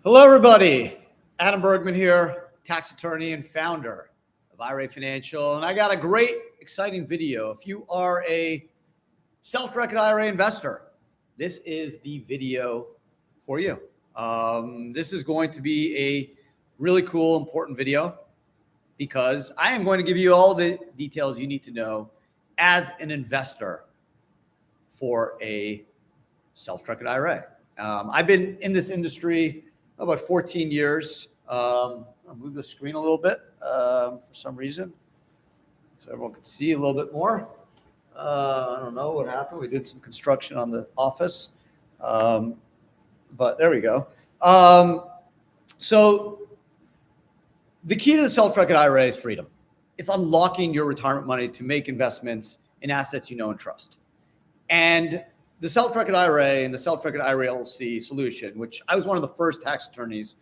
Hello, everybody. Adam Bergman here, tax attorney and founder of IRA Financial. And I got a great, exciting video. If you are a self-directed IRA investor, this is the video for you. This is going to be a really cool, important video because I am going to give you all the details you need to know as an investor for a self-directed IRA. I've been in this industry about 14 years. I'll move the screen a little bit for some reason so everyone can see a little bit more. I don't know what happened. We did some construction on the office, but there we go. So the key to the self-directed IRA is freedom. It's unlocking your retirement money to make investments in assets you know and trust. And the self-directed IRA and the self-directed IRA LLC solution, which I was one of the first tax attorneys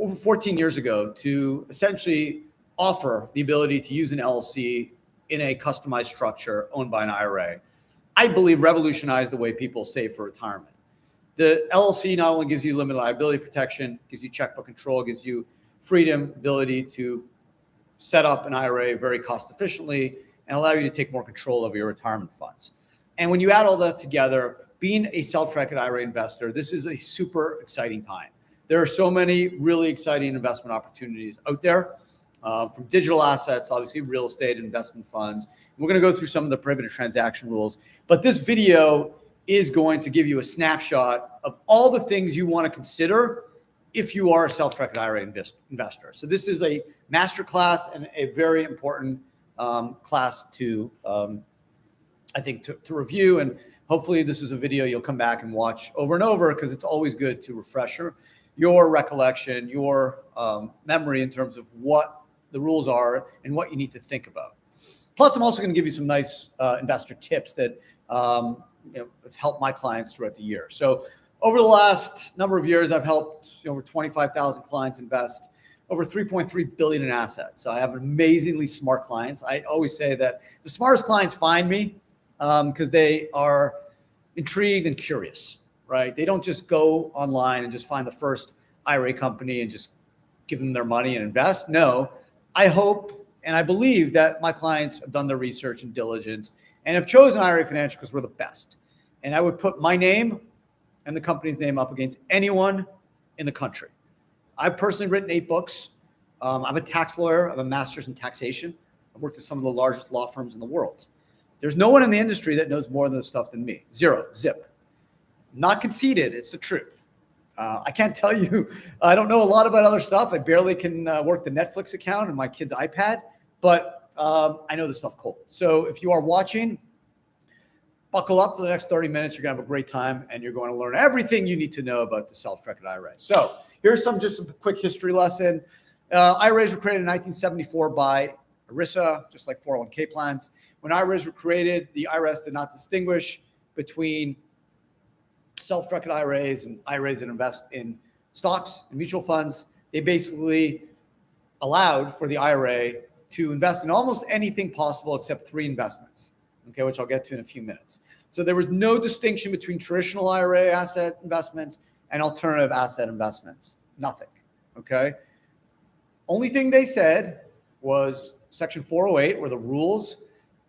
over 14 years ago to essentially offer the ability to use an LLC in a customized structure owned by an IRA, I believe revolutionized the way people save for retirement. The LLC not only gives you limited liability protection, gives you checkbook control, gives you freedom, ability to set up an IRA very cost efficiently and allow you to take more control over your retirement funds. And when you add all that together, being a self-directed IRA investor, this is a super exciting time. There are so many really exciting investment opportunities out there, from digital assets, obviously real estate, investment funds. We're going to go through some of the prohibited transaction rules, but this video is going to give you a snapshot of all the things you want to consider if you are a self-directed IRA investor. So this is a masterclass and a very important class to I think to review, and hopefully this is a video you'll come back and watch over and over because it's always good to refresh your recollection, your memory in terms of what the rules are and what you need to think about. Plus, I'm also going to give you some nice investor tips that have helped my clients throughout the year. So over the last number of years, I've helped over 25,000 clients invest over $3.3 billion in assets. So I have amazingly smart clients. I always say that the smartest clients find me because they are intrigued and curious, right? They don't just go online and just find the first IRA company and just give them their money and invest. No, I hope and I believe that my clients have done their research and diligence and have chosen IRA Financial because we're the best. And I would put my name and the company's name up against anyone in the country. I've personally written 8 books. I'm a tax lawyer. I have a master's in taxation. I've worked at some of the largest law firms in the world. There's no one in the industry that knows more of this stuff than me. Zero, zip. Not conceited, it's the truth. I can't tell you, I don't know a lot about other stuff. I barely can work the Netflix account on my kid's iPad, but I know this stuff cold. So if you are watching, buckle up for the next 30 minutes. You're gonna have a great time and you're going to learn everything you need to know about the self-directed IRA. So here's just a quick history lesson. IRAs were created in 1974 by ERISA, just like 401k plans. When IRAs were created, the IRS did not distinguish between self-directed IRAs and IRAs that invest in stocks and mutual funds. They basically allowed for the IRA to invest in almost anything possible except 3 investments, okay, which I'll get to in a few minutes. So there was no distinction between traditional IRA asset investments and alternative asset investments. Nothing, okay? Only thing they said was Section 408 were the rules.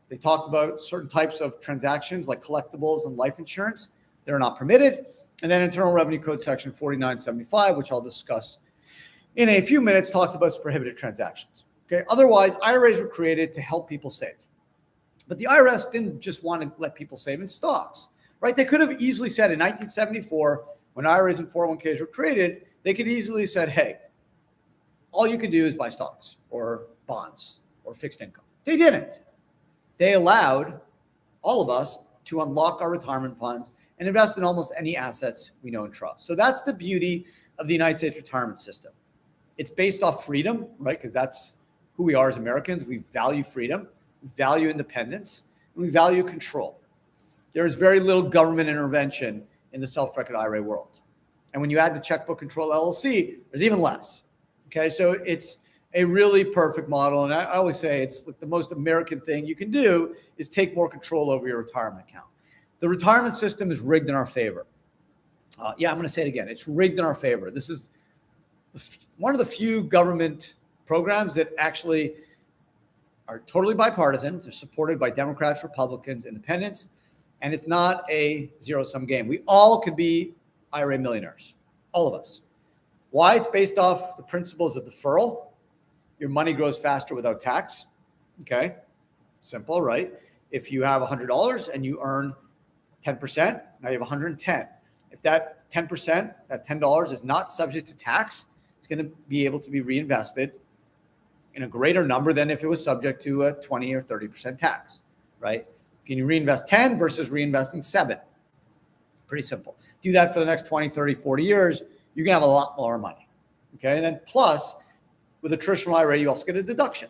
They talked about certain types of transactions like collectibles and life insurance. They're not permitted. And then Internal Revenue Code Section 4975, which I'll discuss in a few minutes, talked about prohibited transactions. Okay. Otherwise, IRAs were created to help people save. But the IRS didn't just want to let people save in stocks, right? They could have easily said in 1974, when IRAs and 401ks were created, they could easily said, hey, all you could do is buy stocks or bonds or fixed income. They didn't. They allowed all of us to unlock our retirement funds and invest in almost any assets we know and trust. So that's the beauty of the United States retirement system. It's based off freedom, right? Because that's who we are as Americans. We value freedom, we value independence, and we value control. There is very little government intervention in the self-directed IRA world. And when you add the checkbook control LLC, there's even less. Okay, so it's a really perfect model. And I always say it's the most American thing you can do is take more control over your retirement account. The retirement system is rigged in our favor. I'm going to say it again. It's rigged in our favor. This is one of the few government programs that actually are totally bipartisan. They're supported by Democrats, Republicans, Independents, and it's not a zero-sum game. We all could be IRA millionaires, all of us. Why? It's based off the principles of deferral. Your money grows faster without tax. Okay, simple, right? If you have $100 and you earn 10%, now you have 110. If that 10%, that $10 is not subject to tax, it's going to be able to be reinvested in a greater number than if it was subject to a 20 or 30% tax, right? Can you reinvest 10 versus reinvesting 7? Pretty simple. Do that for the next 20, 30, 40 years, you're going to have a lot more money, okay? And then plus, with a traditional IRA, you also get a deduction.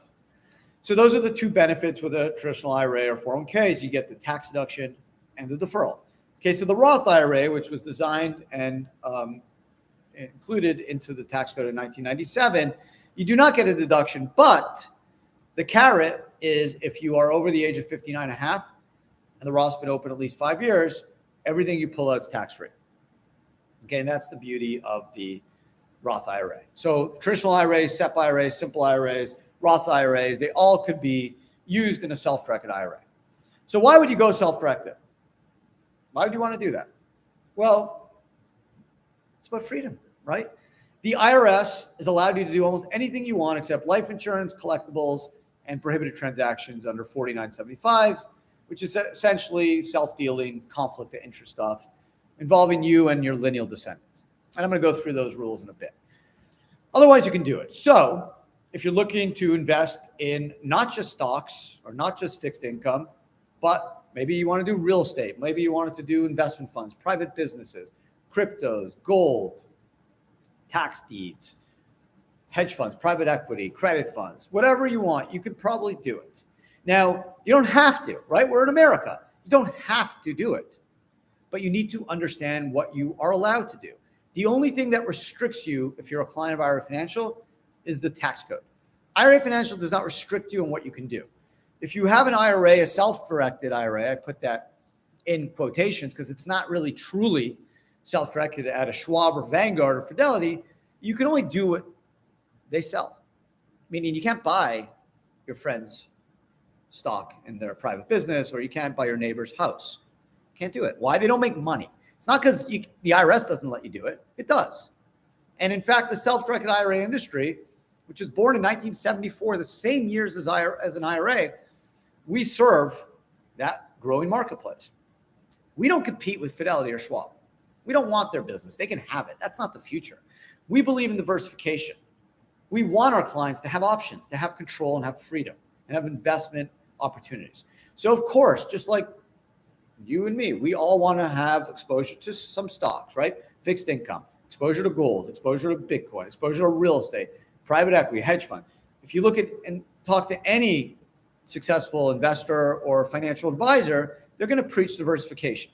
So those are the two benefits with a traditional IRA or 401ks. You get the tax deduction and the deferral. Okay, so the Roth IRA, which was designed and included into the tax code in 1997, you do not get a deduction, but the carrot is if you are over the age of 59 and a half and the Roth's been open at least 5 years, everything you pull out is tax-free. Okay, and that's the beauty of the Roth IRA. So traditional IRAs, SEP IRAs, simple IRAs, Roth IRAs, they all could be used in a self-directed IRA. So why would you go self-directed? Why would you want to do that? Well, it's about freedom, right? The IRS has allowed you to do almost anything you want except life insurance, collectibles, and prohibited transactions under 4975, which is essentially self-dealing, conflict of interest stuff involving you and your lineal descendants. And I'm going to go through those rules in a bit. Otherwise, you can do it. So if you're looking to invest in not just stocks or not just fixed income, but maybe you want to do real estate, maybe you wanted to do investment funds, private businesses, cryptos, gold, tax deeds, hedge funds, private equity, credit funds, whatever you want, you could probably do it. Now, you don't have to, right? We're in America. You don't have to do it, but you need to understand what you are allowed to do. The only thing that restricts you if you're a client of IRA Financial is the tax code. IRA Financial does not restrict you on what you can do. If you have an IRA, a self-directed IRA, I put that in quotations because it's not really truly self-directed at a Schwab or Vanguard or Fidelity, you can only do what they sell. Meaning you can't buy your friend's stock in their private business, or you can't buy your neighbor's house. You can't do it. Why? They don't make money. It's not because the IRS doesn't let you do it. It does. And in fact, the self-directed IRA industry, which was born in 1974, the same years as an IRA, we serve that growing marketplace. We don't compete with Fidelity or Schwab. We don't want their business. They can have it. That's not the future. We believe in diversification. We want our clients to have options, to have control and have freedom and have investment opportunities. So of course, just like you and me, we all want to have exposure to some stocks, right? Fixed income, exposure to gold, exposure to Bitcoin, exposure to real estate, private equity, hedge fund. If you look at and talk to any successful investor or financial advisor, they're going to preach diversification.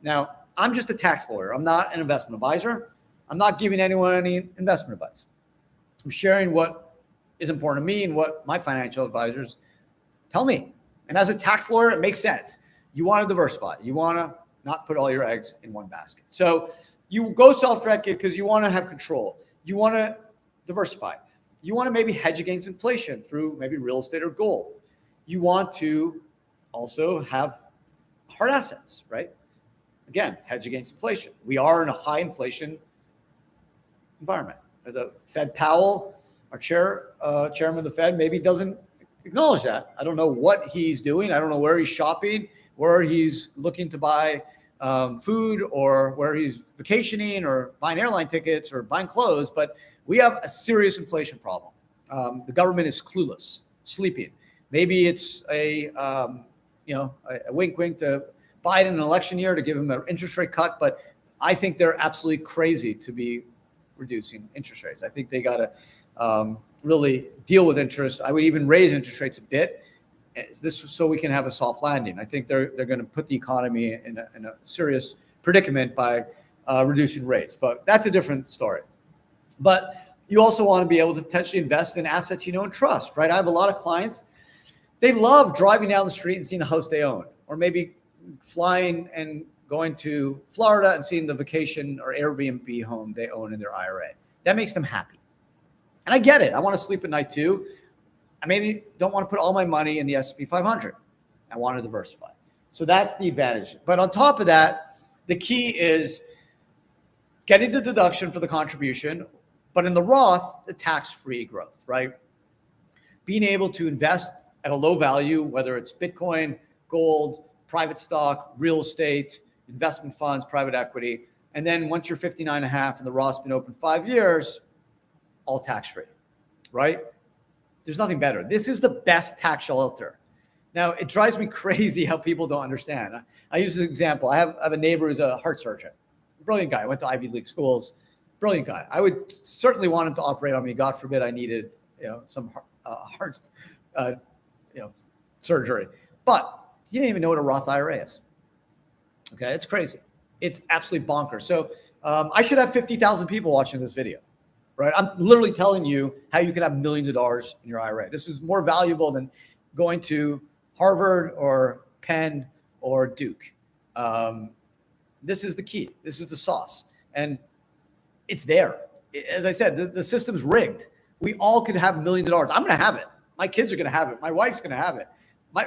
Now, I'm just a tax lawyer. I'm not an investment advisor. I'm not giving anyone any investment advice. I'm sharing what is important to me and what my financial advisors tell me. And as a tax lawyer, it makes sense. You want to diversify. You want to not put all your eggs in one basket. So you go self-directed because you want to have control. You want to diversify. You want to maybe hedge against inflation through maybe real estate or gold. You want to also have hard assets, right? Again, hedge against inflation. We are in a high inflation environment. The Fed Powell, our chairman of the Fed, maybe doesn't acknowledge that. I don't know what he's doing. I don't know where he's shopping, where he's looking to buy food, or where he's vacationing or buying airline tickets or buying clothes. But we have a serious inflation problem. The government is clueless, sleeping. Maybe it's a wink to Biden in an election year to give him an interest rate cut. But I think they're absolutely crazy to be reducing interest rates. I think they got to really deal with interest. I would even raise interest rates a bit, so we can have a soft landing. I think they're going to put the economy in a serious predicament by reducing rates. But that's a different story. But you also want to be able to potentially invest in assets you know and trust, right? I have a lot of clients. They love driving down the street and seeing the house they own, or maybe flying and going to Florida and seeing the vacation or Airbnb home they own in their IRA. That makes them happy. And I get it. I want to sleep at night too. I maybe don't want to put all my money in the S&P 500. I want to diversify. So that's the advantage. But on top of that, the key is getting the deduction for the contribution, but in the Roth, the tax-free growth, right? Being able to invest at a low value, whether it's Bitcoin, gold, private stock, real estate, investment funds, private equity. And then once you're 59 and a half and the Roth's been open 5 years, all tax-free, right? There's nothing better. This is the best tax shelter. Now, it drives me crazy how people don't understand. I use this example. I have a neighbor who's a heart surgeon. Brilliant guy. Went to Ivy League schools. Brilliant guy. I would certainly want him to operate on me. God forbid I needed, some heart, surgery. But he didn't even know what a Roth IRA is. Okay, it's crazy. It's absolutely bonkers. So I should have 50,000 people watching this video, right? I'm literally telling you how you can have millions of dollars in your IRA. This is more valuable than going to Harvard or Penn or Duke. This is the key. This is the sauce. And it's there. As I said, the system's rigged. We all could have millions of dollars. I'm going to have it. My kids are going to have it. My wife's going to have it.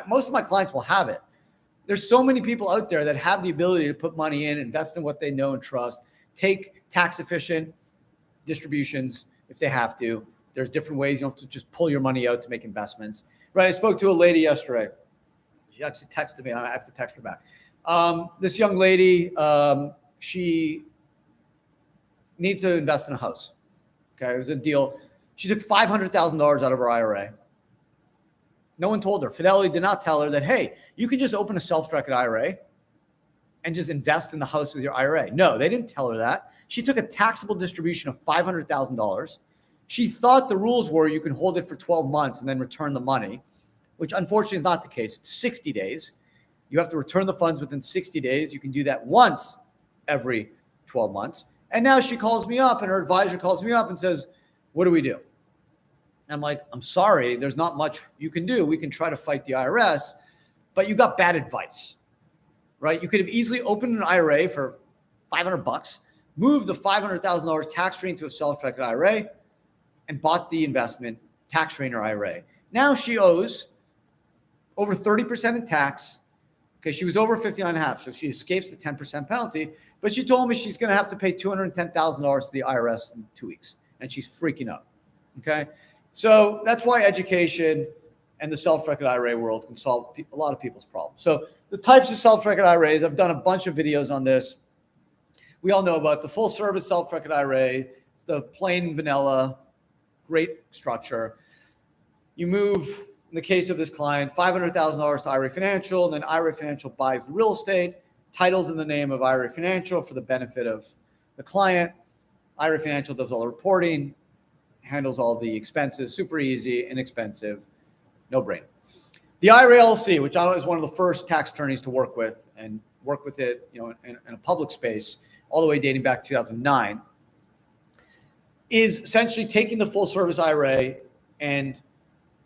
Most of my clients will have it. There's so many people out there that have the ability to put money in, invest in what they know and trust, take tax efficient distributions if they have to. There's different ways. You don't have to just pull your money out to make investments. Right. I spoke to a lady yesterday. She actually texted me. I have to text her back. This young lady, she needs to invest in a house. Okay. It was a deal. She took $500,000 out of her IRA. No one told her. Fidelity did not tell her that, hey, you can just open a self-directed IRA and just invest in the house with your IRA. No, they didn't tell her that. She took a taxable distribution of $500,000. She thought the rules were you can hold it for 12 months and then return the money, which unfortunately is not the case. It's 60 days. You have to return the funds within 60 days. You can do that once every 12 months. And now she calls me up and her advisor calls me up and says, what do we do? I'm like, I'm sorry, there's not much you can do. We can try to fight the IRS, but you got bad advice, right? You could have easily opened an IRA for $500, moved the $500,000 tax-free into a self-directed IRA, and bought the investment tax-free in her IRA. Now she owes over 30% in tax because she was over 59 and a half. So she escapes the 10% penalty, but she told me she's going to have to pay $210,000 to the IRS in 2 weeks. And she's freaking out. Okay. So that's why education and the self-directed IRA world can solve a lot of people's problems. So the types of self-directed IRAs, I've done a bunch of videos on this. We all know about the full service self-directed IRA. It's the plain vanilla, great structure. You move, in the case of this client, $500,000 to IRA Financial, and then IRA Financial buys the real estate, titles in the name of IRA Financial for the benefit of the client. IRA Financial does all the reporting, handles all the expenses, super easy, inexpensive, no brainer. The IRA LLC, which I was one of the first tax attorneys to work with and work with it, in a public space, all the way dating back to 2009, is essentially taking the full service IRA and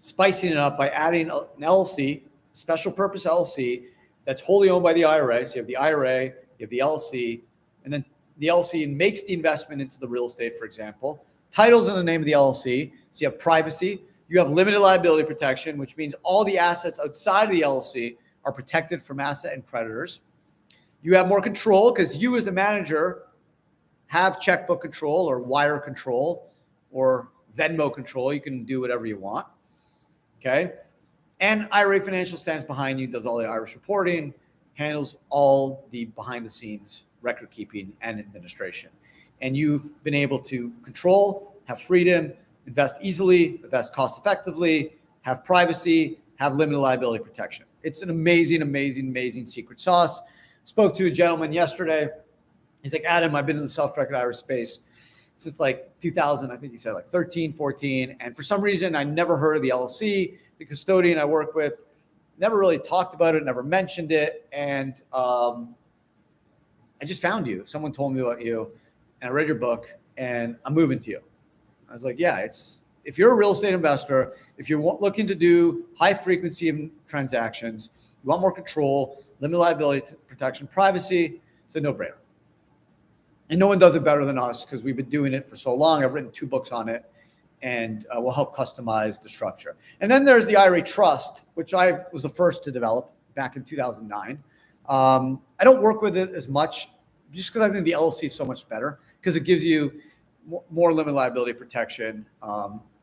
spicing it up by adding an LLC, special purpose LLC, that's wholly owned by the IRA. So you have the IRA, you have the LLC, and then the LLC makes the investment into the real estate, for example. Titles in the name of the LLC. So you have privacy. You have limited liability protection, which means all the assets outside of the LLC are protected from asset and creditors. You have more control because you as the manager have checkbook control or wire control or Venmo control. You can do whatever you want. Okay. And IRA Financial stands behind you, does all the IRS reporting, handles all the behind the scenes record keeping and administration. And you've been able to control, have freedom, invest easily, invest cost effectively, have privacy, have limited liability protection. It's an amazing, amazing, amazing secret sauce. Spoke to a gentleman yesterday. He's like, Adam, I've been in the self-directed IRA space since like 2000, I think he said like 13, 14. And for some reason, I never heard of the LLC. The custodian I work with never really talked about it, never mentioned it. And I just found you. Someone told me about you. And I read your book and I'm moving to you. I was like, yeah, if you're a real estate investor, if you're looking to do high frequency of transactions, you want more control, limited liability protection, privacy, it's a no-brainer. And no one does it better than us because we've been doing it for so long. I've written 2 books on it and we'll help customize the structure. And then there's the IRA Trust, which I was the first to develop back in 2009. I don't work with it as much just because I think the LLC is so much better because it gives you more limited liability protection.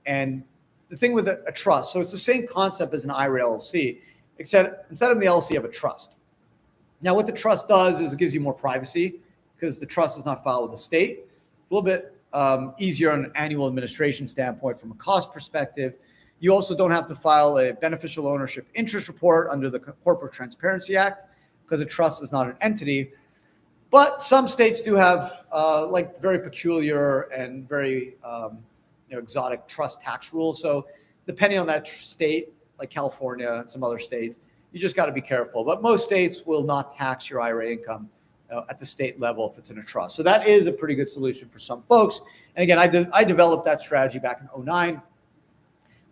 And the thing with a trust, so it's the same concept as an IRA LLC, except instead of the LLC, you have a trust. Now, what the trust does is it gives you more privacy because the trust is not filed with the state. It's a little bit easier on an annual administration standpoint from a cost perspective. You also don't have to file a beneficial ownership interest report under the Corporate Transparency Act because a trust is not an entity. But some states do have like very peculiar and very exotic trust tax rules. So depending on that state, like California and some other states, you just got to be careful. But most states will not tax your IRA income at the state level if it's in a trust. So that is a pretty good solution for some folks. And again, I developed that strategy back in 2009.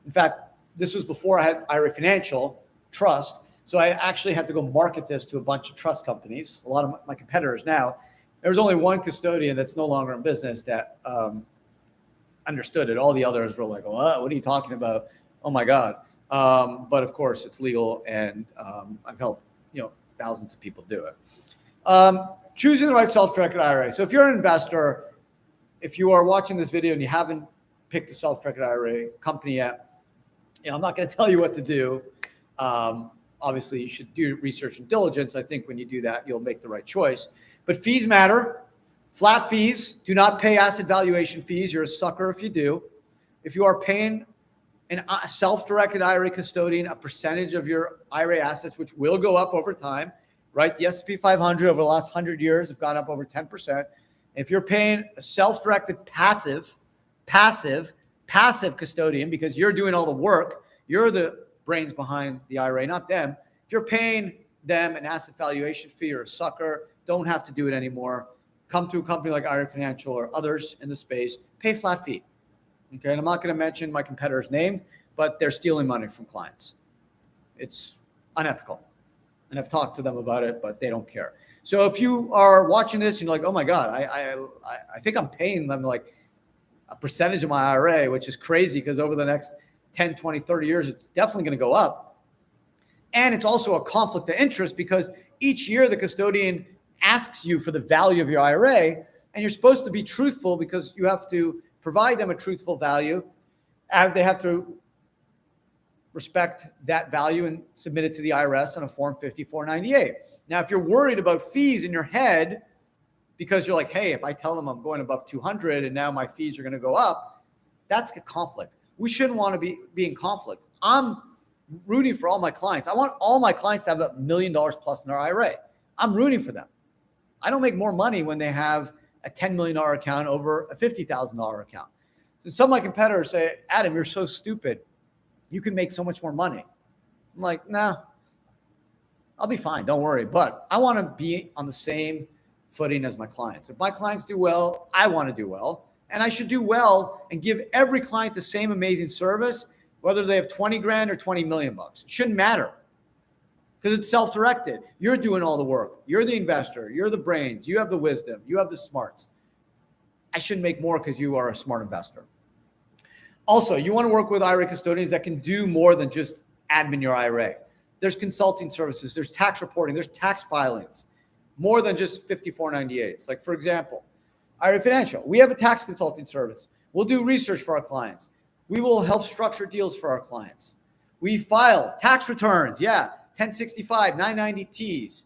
In fact, this was before I had IRA Financial Trust. So I actually had to go market this to a bunch of trust companies, a lot of my competitors now. There was only one custodian that's no longer in business that understood it. All the others were like, what are you talking about? Oh my God. But of course it's legal and I've helped, thousands of people do it. Choosing the right self-directed IRA. So if you're an investor, if you are watching this video and you haven't picked a self-directed IRA company yet, I'm not going to tell you what to do. Obviously, you should do research and diligence. I think when you do that, you'll make the right choice. But fees matter. Flat fees. Do not pay asset valuation fees. You're a sucker if you do. If you are paying a self-directed IRA custodian a percentage of your IRA assets, which will go up over time, right? The S&P 500 over the last 100 years have gone up over 10%. If you're paying a self-directed passive custodian because you're doing all the work, you're the brains behind the IRA, not them. If you're paying them an asset valuation fee, or a sucker, don't have to do it anymore. Come to a company like IRA Financial or others in the space, pay a flat fee. Okay, and I'm not going to mention my competitors' names, but they're stealing money from clients. It's unethical. And I've talked to them about it, but they don't care. So if you are watching this and you're like, oh my God, I think I'm paying them like a percentage of my IRA, which is crazy because over the next 10, 20, 30 years, it's definitely going to go up. And it's also a conflict of interest because each year the custodian asks you for the value of your IRA, and you're supposed to be truthful because you have to provide them a truthful value as they have to respect that value and submit it to the IRS on a Form 5498. Now, if you're worried about fees in your head because you're like, hey, if I tell them I'm going above 200 and now my fees are going to go up, that's a conflict. We shouldn't want to be in conflict. I'm rooting for all my clients. I want all my clients to have $1 million plus in their IRA. I'm rooting for them. I don't make more money when they have a $10 million account over a $50,000 account. And some of my competitors say, Adam, you're so stupid. You can make so much more money. I'm like, nah, I'll be fine. Don't worry. But I want to be on the same footing as my clients. If my clients do well, I want to do well. And I should do well and give every client the same amazing service, whether they have 20 grand or 20 million bucks. It shouldn't matter because it's self-directed. You're doing all the work. You're the investor. You're the brains. You have the wisdom. You have the smarts. I shouldn't make more because you are a smart investor. Also, you want to work with IRA custodians that can do more than just admin your IRA. There's consulting services. There's tax reporting. There's tax filings. More than just 5498s. Like, for example, IRA Financial, we have a tax consulting service. We'll do research for our clients. We will help structure deals for our clients. We file tax returns. 1065, 990Ts.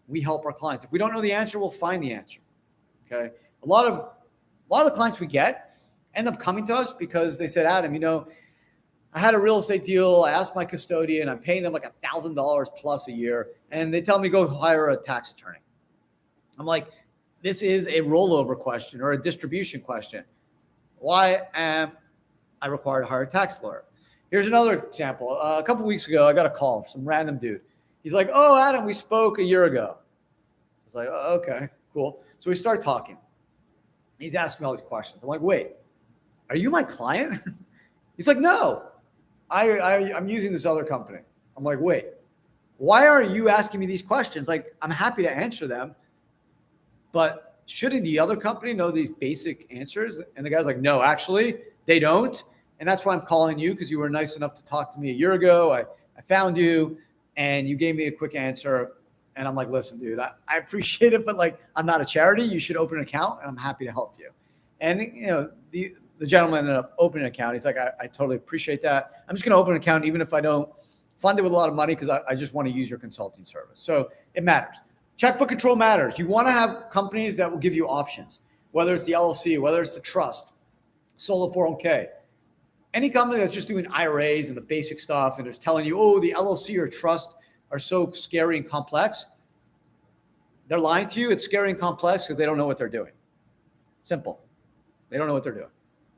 We help our clients. If we don't know the answer, we'll find the answer. Okay. A lot of the clients we get end up coming to us because they said, Adam, I had a real estate deal. I asked my custodian, I'm paying them like $1,000 plus a year. And they tell me, go hire a tax attorney. I'm like, this is a rollover question or a distribution question. Why am I required to hire a tax lawyer? Here's another example. A couple of weeks ago, I got a call from some random dude. He's like, oh, Adam, we spoke a year ago. I was like, oh, okay, cool. So we start talking. He's asking me all these questions. I'm like, wait, are you my client? He's like, no, I'm using this other company. I'm like, wait, why are you asking me these questions? Like, I'm happy to answer them, but shouldn't the other company know these basic answers? And the guy's like, no, actually, They don't. And that's why I'm calling you, because you were nice enough to talk to me a year ago. I found you and you gave me a quick answer. And I'm like, listen, dude, I appreciate it, but like, I'm not a charity. You should open an account and I'm happy to help you. And, the gentleman ended up opening an account. He's like, I totally appreciate that. I'm just going to open an account, even if I don't fund it with a lot of money, because I just want to use your consulting service. So it matters. Checkbook control matters. You want to have companies that will give you options, whether it's the LLC, whether it's the trust, solo 401k. Any company that's just doing IRAs and the basic stuff and is telling you, oh, the LLC or trust are so scary and complex, they're lying to you. It's scary and complex because they don't know what they're doing. Simple. They don't know what they're doing.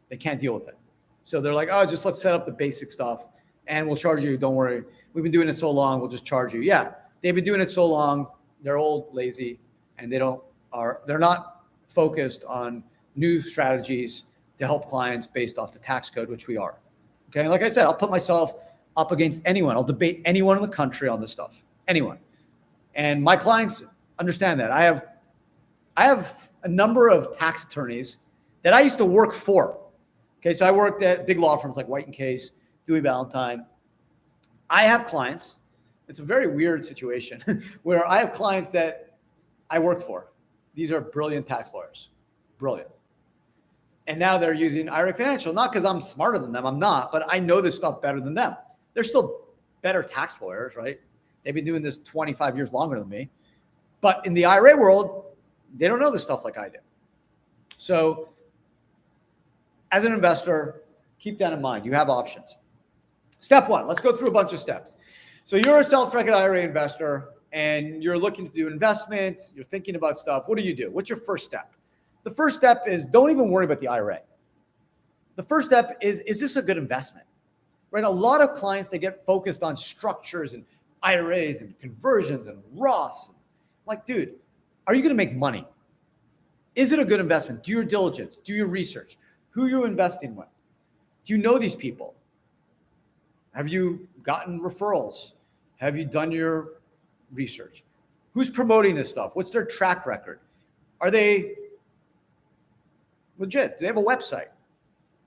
They can't deal with it. So they're like, oh, just let's set up the basic stuff and we'll charge you. Don't worry. We've been doing it so long. We'll just charge you. Yeah, they've been doing it so long. They're old, lazy, and they're not focused on new strategies to help clients based off the tax code, which we are. Okay. Like I said, I'll put myself up against anyone. I'll debate anyone in the country on this stuff. Anyone. And my clients understand that. I have a number of tax attorneys that I used to work for. Okay, so I worked at big law firms like White & Case, Dewey Ballantine. I have clients. It's a very weird situation where I have clients that I worked for. These are brilliant tax lawyers, brilliant. And now they're using IRA Financial, not because I'm smarter than them. I'm not, but I know this stuff better than them. They're still better tax lawyers, right? They've been doing this 25 years longer than me. But in the IRA world, they don't know this stuff like I do. So as an investor, keep that in mind. You have options. Step one, let's go through a bunch of steps. So you're a self-directed IRA investor and you're looking to do investments. You're thinking about stuff. What do? What's your first step? The first step is don't even worry about the IRA. The first step is this a good investment? Right? A lot of clients, they get focused on structures and IRAs and conversions and Roths. Like, dude, are you going to make money? Is it a good investment? Do your diligence. Do your research. Who you're investing with. Do you know these people? Have you gotten referrals? Have you done your research? Who's promoting this stuff? What's their track record? Are they legit? Do they have a website?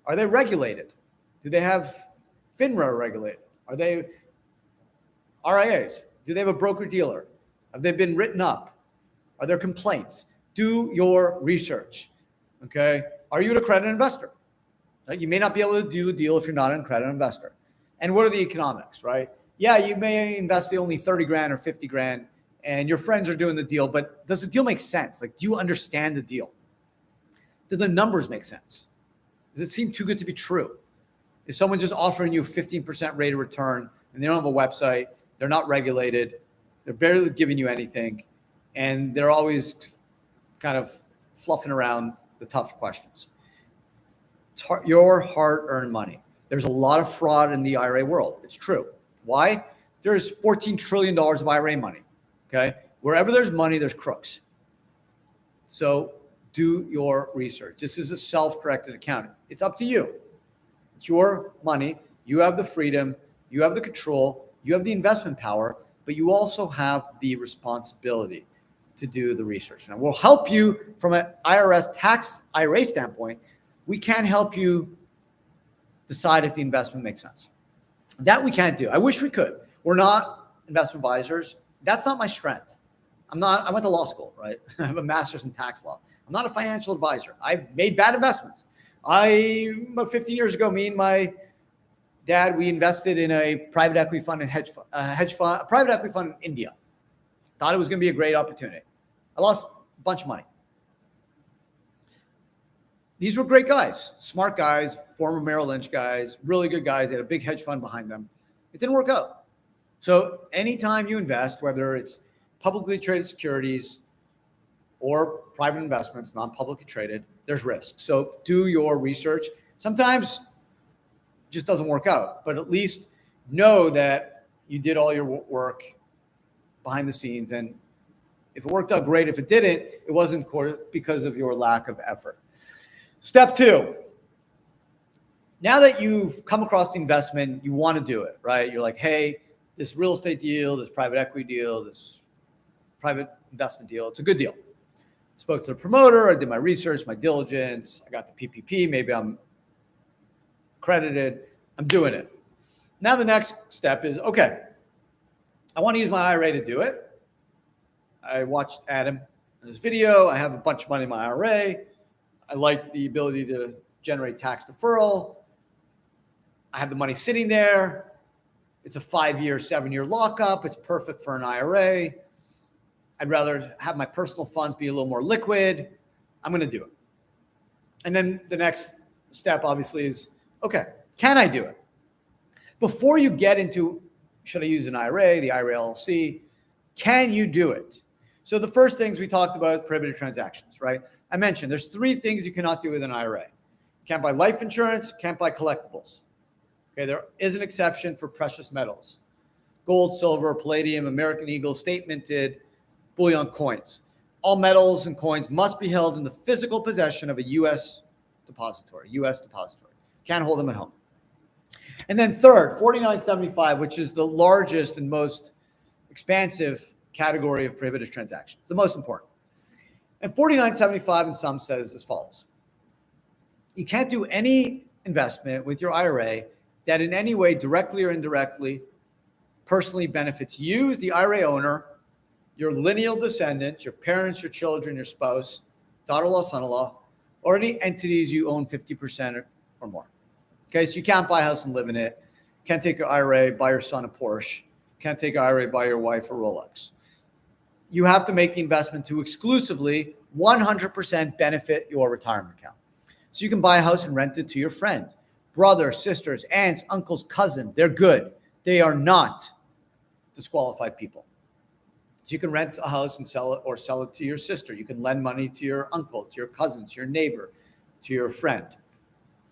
Are they regulated? Do they have FINRA regulated? Are they RIAs? Do they have a broker dealer? Have they been written up? Are there complaints? Do your research. Okay. Are you an accredited investor? You may not be able to do a deal if you're not an accredited investor. And what are the economics, right? Yeah, you may invest only 30 grand or 50 grand and your friends are doing the deal, but does the deal make sense? Like, do you understand the deal? Do the numbers make sense? Does it seem too good to be true? Is someone just offering you a 15% rate of return and they don't have a website, they're not regulated, they're barely giving you anything, and they're always kind of fluffing around the tough questions? It's your hard-earned money. There's a lot of fraud in the IRA world. It's true. Why? There's $14 trillion of IRA money. Okay. Wherever there's money, there's crooks. So do your research. This is a self-directed account. It's up to you. It's your money. You have the freedom. You have the control. You have the investment power, but you also have the responsibility to do the research. Now, we'll help you from an IRS tax IRA standpoint. We can help you decide if the investment makes sense. That we can't do. I wish we could. We're not investment advisors. That's not my strength. I went to law school, right? I have a master's in tax law. I'm not a financial advisor. I made bad investments. About 15 years ago, me and my dad, we invested in a private equity fund and a private equity fund in India. Thought it was going to be a great opportunity. I lost a bunch of money. These were great guys, smart guys, former Merrill Lynch guys, really good guys. They had a big hedge fund behind them. It didn't work out. So anytime you invest, whether it's publicly traded securities or private investments, non-publicly traded, there's risk. So do your research. Sometimes it just doesn't work out, but at least know that you did all your work behind the scenes. And if it worked out, great. If it didn't, it wasn't because of your lack of effort. Step two, now that you've come across the investment, you want to do it, right? You're like, hey, this real estate deal, this private equity deal, this private investment deal, it's a good deal. Spoke to the promoter, I did my research, my diligence, I got the PPP, maybe I'm accredited. I'm doing it. Now the next step is, okay, I want to use my IRA to do it. I watched Adam in his video. I have a bunch of money in my IRA. I like the ability to generate tax deferral. I have the money sitting there. It's a 5-year, 7-year lockup. It's perfect for an IRA. I'd rather have my personal funds be a little more liquid. I'm going to do it. And then the next step obviously is, okay, can I do it? Before you get into, should I use an IRA, the IRA LLC, can you do it? So the first things we talked about, prohibited transactions, right? I mentioned there's 3 things you cannot do with an IRA. Can't buy life insurance, can't buy collectibles. Okay, there is an exception for precious metals. Gold, silver, palladium, American Eagle, state minted, bullion coins. All metals and coins must be held in the physical possession of a U.S. depository. Can't hold them at home. And then third, 4975, which is the largest and most expansive category of prohibited transactions, the most important. And 4975 in some says as follows. You can't do any investment with your IRA that in any way, directly or indirectly, personally benefits you as the IRA owner, your lineal descendants, your parents, your children, your spouse, daughter-in-law, son-in-law, or any entities you own 50% or more. Okay, so you can't buy a house and live in it. Can't take your IRA, buy your son a Porsche. Can't take your IRA, buy your wife a Rolex. You have to make the investment to exclusively 100% benefit your retirement account. So you can buy a house and rent it to your friend, brothers, sisters, aunts, uncles, cousins. They're good. They are not disqualified people. So you can rent a house and sell it, or sell it to your sister. You can lend money to your uncle, to your cousin, to your neighbor, to your friend,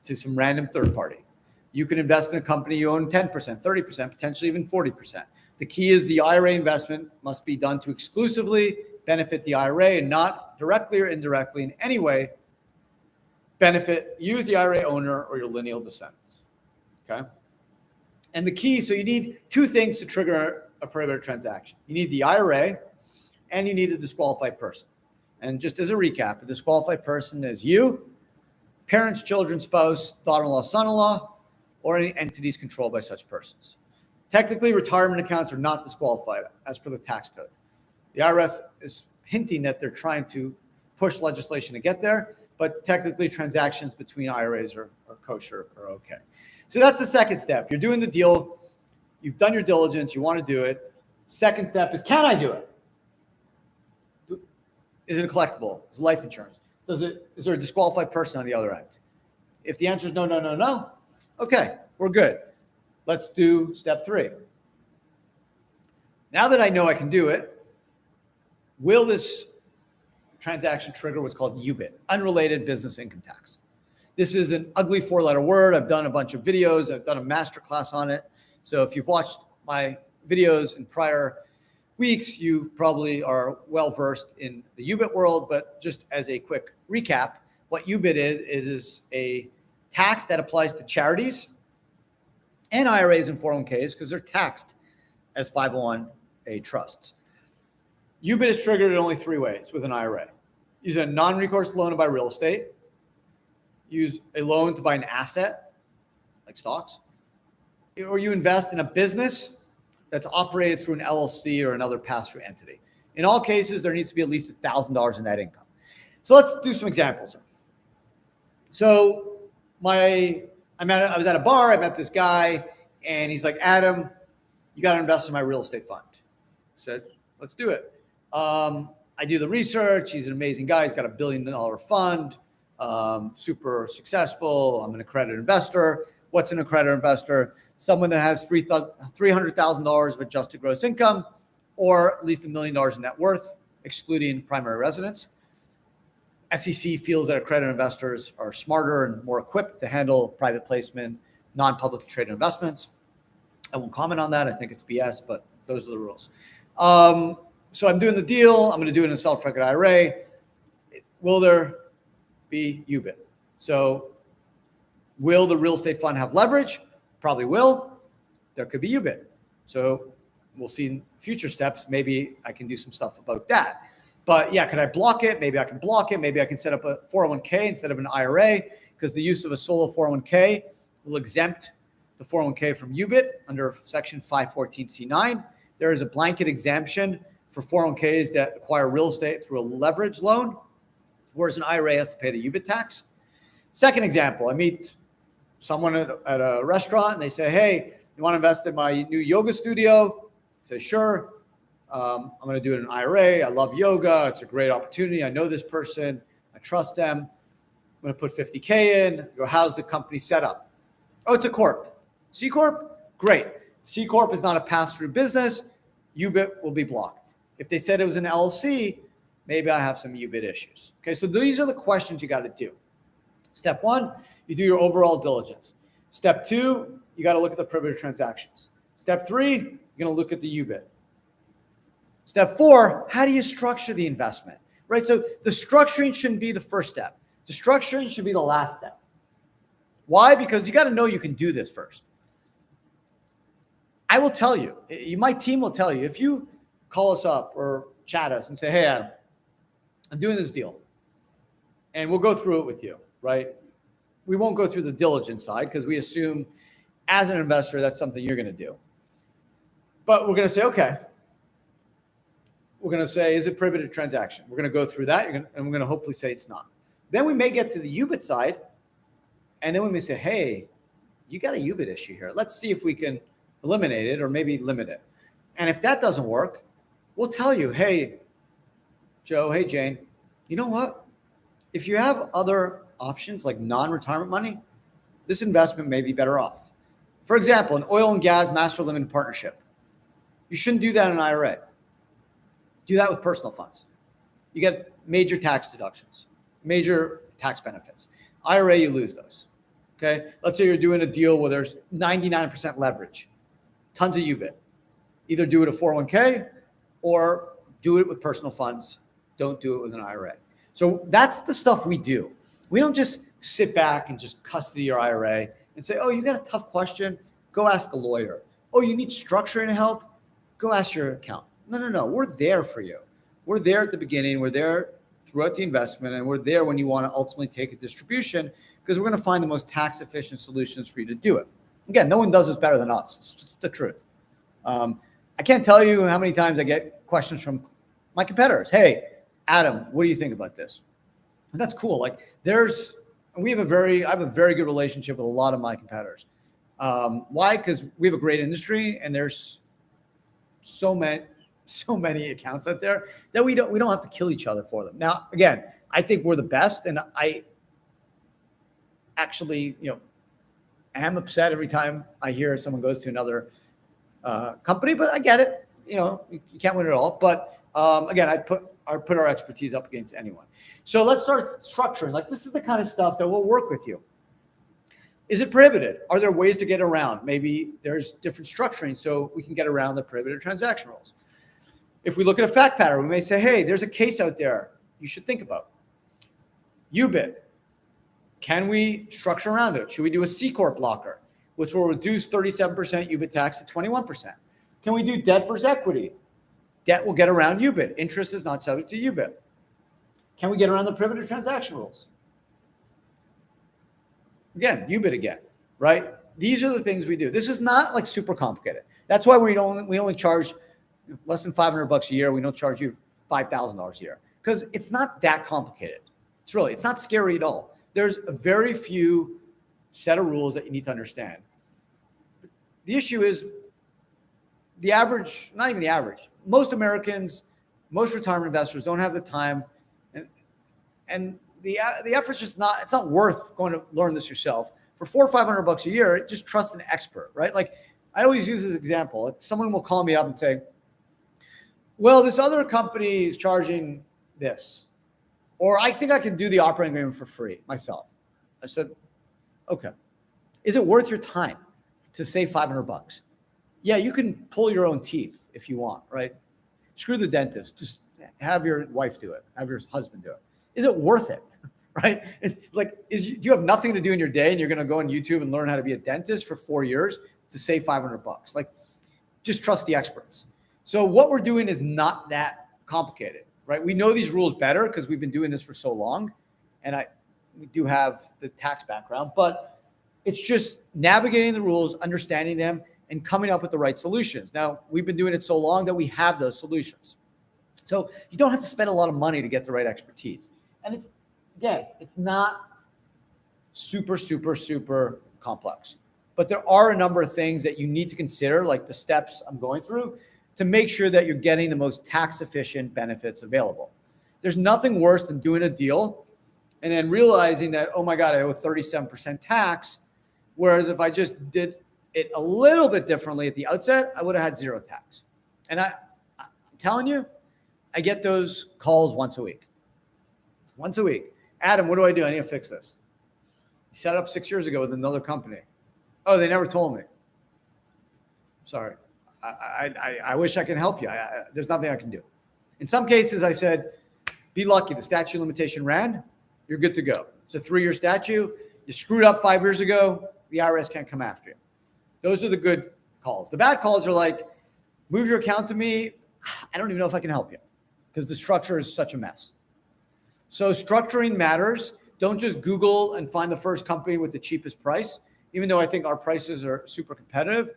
to some random third party. You can invest in a company you own 10%, 30%, potentially even 40%. The key is the IRA investment must be done to exclusively benefit the IRA and not directly or indirectly in any way benefit you, the IRA owner, or your lineal descendants. Okay? And the key, so you need 2 things to trigger a prohibited transaction. You need the IRA and you need a disqualified person. And just as a recap, a disqualified person is you, parents, children, spouse, daughter-in-law, son-in-law, or any entities controlled by such persons. Technically, retirement accounts are not disqualified as per the tax code. The IRS is hinting that they're trying to push legislation to get there, but technically transactions between IRAs are kosher or okay. So that's the second step. You're doing the deal. You've done your diligence. You want to do it. Second step is, can I do it? Is it a collectible? Is it life insurance? Is there a disqualified person on the other end? If the answer is no, no, no, no, okay, we're good. Let's do step 3. Now that I know I can do it, will this transaction trigger what's called UBIT, unrelated business income tax? This is an ugly 4-letter word. I've done a bunch of videos. I've done a masterclass on it. So if you've watched my videos in prior weeks, you probably are well-versed in the UBIT world. But just as a quick recap, what UBIT is, it is a tax that applies to charities and IRAs and 401ks because they're taxed as 501a trusts. UBIT is triggered in only 3 ways with an IRA. Use a non-recourse loan to buy real estate. Use a loan to buy an asset, like stocks. Or you invest in a business that's operated through an LLC or another pass-through entity. In all cases, there needs to be at least $1,000 in net income. So let's do some examples. So I was at a bar, I met this guy, and he's like, Adam, you got to invest in my real estate fund. I said, let's do it. I do the research. He's an amazing guy. He's got $1 billion fund, super successful. I'm an accredited investor. What's an accredited investor? Someone that has $300,000 of adjusted gross income, or at least $1 million in net worth, excluding primary residence. SEC feels that accredited investors are smarter and more equipped to handle private placement, non-publicly traded investments. I won't comment on that. I think it's BS, but those are the rules. So I'm doing the deal. I'm going to do it in a self-directed IRA. Will there be UBIT? So will the real estate fund have leverage? Probably will. There could be UBIT. So we'll see in future steps. Maybe I can do some stuff about that. But yeah, can I block it? Maybe I can block it. Maybe I can set up a 401k instead of an IRA, because the use of a solo 401k will exempt the 401k from UBIT under Section 514C9. There is a blanket exemption for 401ks that acquire real estate through a leverage loan, whereas an IRA has to pay the UBIT tax. Second example, I meet someone at a restaurant and they say, hey, you want to invest in my new yoga studio? I say, sure. I'm going to do it in an IRA. I love yoga. It's a great opportunity. I know this person. I trust them. I'm going to put 50K in. Go, how's the company set up? Oh, it's a corp. C corp? Great. C corp is not a pass-through business. UBIT will be blocked. If they said it was an LLC, maybe I have some UBIT issues. Okay, so these are the questions you got to do. Step one, you do your overall diligence. Step two, you got to look at the privilege transactions. Step three, you're going to look at the UBIT. Step four, how do you structure the investment, right? So the structuring shouldn't be the first step. The structuring should be the last step. Why? Because you got to know you can do this first. I will tell you, my team will tell you, if you call us up or chat us and say, hey, Adam, I'm doing this deal and we'll go through it with you, right? We won't go through the diligence side because we assume as an investor, that's something you're going to do. But we're going to say, okay, we're going to say, is it prohibited transaction? We're going to go through that and we're going to hopefully say it's not. Then we may get to the UBIT side and then we may say, hey, you got a UBIT issue here. Let's see if we can eliminate it or maybe limit it. And if that doesn't work, we'll tell you, hey, Joe, hey, Jane, you know what? If you have other options like non-retirement money, this investment may be better off. For example, an oil and gas master limited partnership. You shouldn't do that in an IRA. Do that with personal funds. You get major tax deductions, major tax benefits. IRA, you lose those. Okay. Let's say you're doing a deal where there's 99% leverage, tons of UBIT. Either do it a 401k or do it with personal funds. Don't do it with an IRA. So that's the stuff we do. We don't just sit back and just custody your IRA and say, oh, you got a tough question? Go ask a lawyer. Oh, you need structuring help? Go ask your accountant. No. We're there for you. We're there at the beginning. We're there throughout the investment. And we're there when you want to ultimately take a distribution because we're going to find the most tax efficient solutions for you to do it. Again, no one does this better than us. It's just the truth. I can't tell you how many times I get questions from my competitors. Hey, Adam, what do you think about this? And that's cool. Like I have a very good relationship with a lot of my competitors. Why? Because we have a great industry and there's so many accounts out there that we don't have to kill each other for them. Now, again, I think we're the best. And I actually, am upset every time I hear someone goes to another company, but I get it. You can't win it all. But again, I put our expertise up against anyone. So let's start structuring. Like this is the kind of stuff that will work with you. Is it prohibited? Are there ways to get around? Maybe there's different structuring so we can get around the prohibited transaction rules. If we look at a fact pattern, we may say, hey, there's a case out there you should think about. UBIT. Can we structure around it? Should we do a C Corp blocker, which will reduce 37% UBIT tax to 21%? Can we do debt versus equity? Debt will get around UBIT. Interest is not subject to UBIT. Can we get around the prohibited transaction rules? Again, UBIT again, right? These are the things we do. This is not like super complicated. That's why we only charge less than $500 a year. We don't charge you $5,000 a year because it's not that complicated. It's not scary at all. There's a very few set of rules that you need to understand. The issue is the average, not even the average, most Americans, most retirement investors don't have the time and the effort's just it's not worth going to learn this yourself. For $400 or $500 a year, just trust an expert, right? Like I always use this example. Someone will call me up and say, well, this other company is charging this, or I think I can do the operating agreement for free myself. I said, okay. Is it worth your time to save $500? Yeah, you can pull your own teeth if you want, right? Screw the dentist. Just have your wife do it. Have your husband do it. Is it worth it? Right? It's like, do you have nothing to do in your day and you're going to go on YouTube and learn how to be a dentist for 4 years to save $500? Like, just trust the experts. So what we're doing is not that complicated, right? We know these rules better because we've been doing this for so long, and we do have the tax background. But It's just navigating the rules, understanding them, and coming up with the right solutions. Now, we've been doing it so long that we have those solutions. So you don't have to spend a lot of money to get the right expertise. And it's not super, super, super complex. But there are a number of things that you need to consider, like the steps I'm going through, to make sure that you're getting the most tax efficient benefits available. There's nothing worse than doing a deal and then realizing that, oh my God, I owe 37% tax. Whereas if I just did it a little bit differently at the outset, I would have had zero tax. And I'm telling you, I get those calls once a week. Once a week. Adam, what do I do? I need to fix this. You set it up 6 years ago with another company. Oh, they never told me. Sorry. I wish I can help you. There's nothing I can do. In some cases, I said, be lucky. The statute of limitation ran. You're good to go. It's a 3-year statute. You screwed up 5 years ago. The IRS can't come after you. Those are the good calls. The bad calls are like, move your account to me. I don't even know if I can help you because the structure is such a mess. So structuring matters. Don't just Google and find the first company with the cheapest price. Even though I think our prices are super competitive,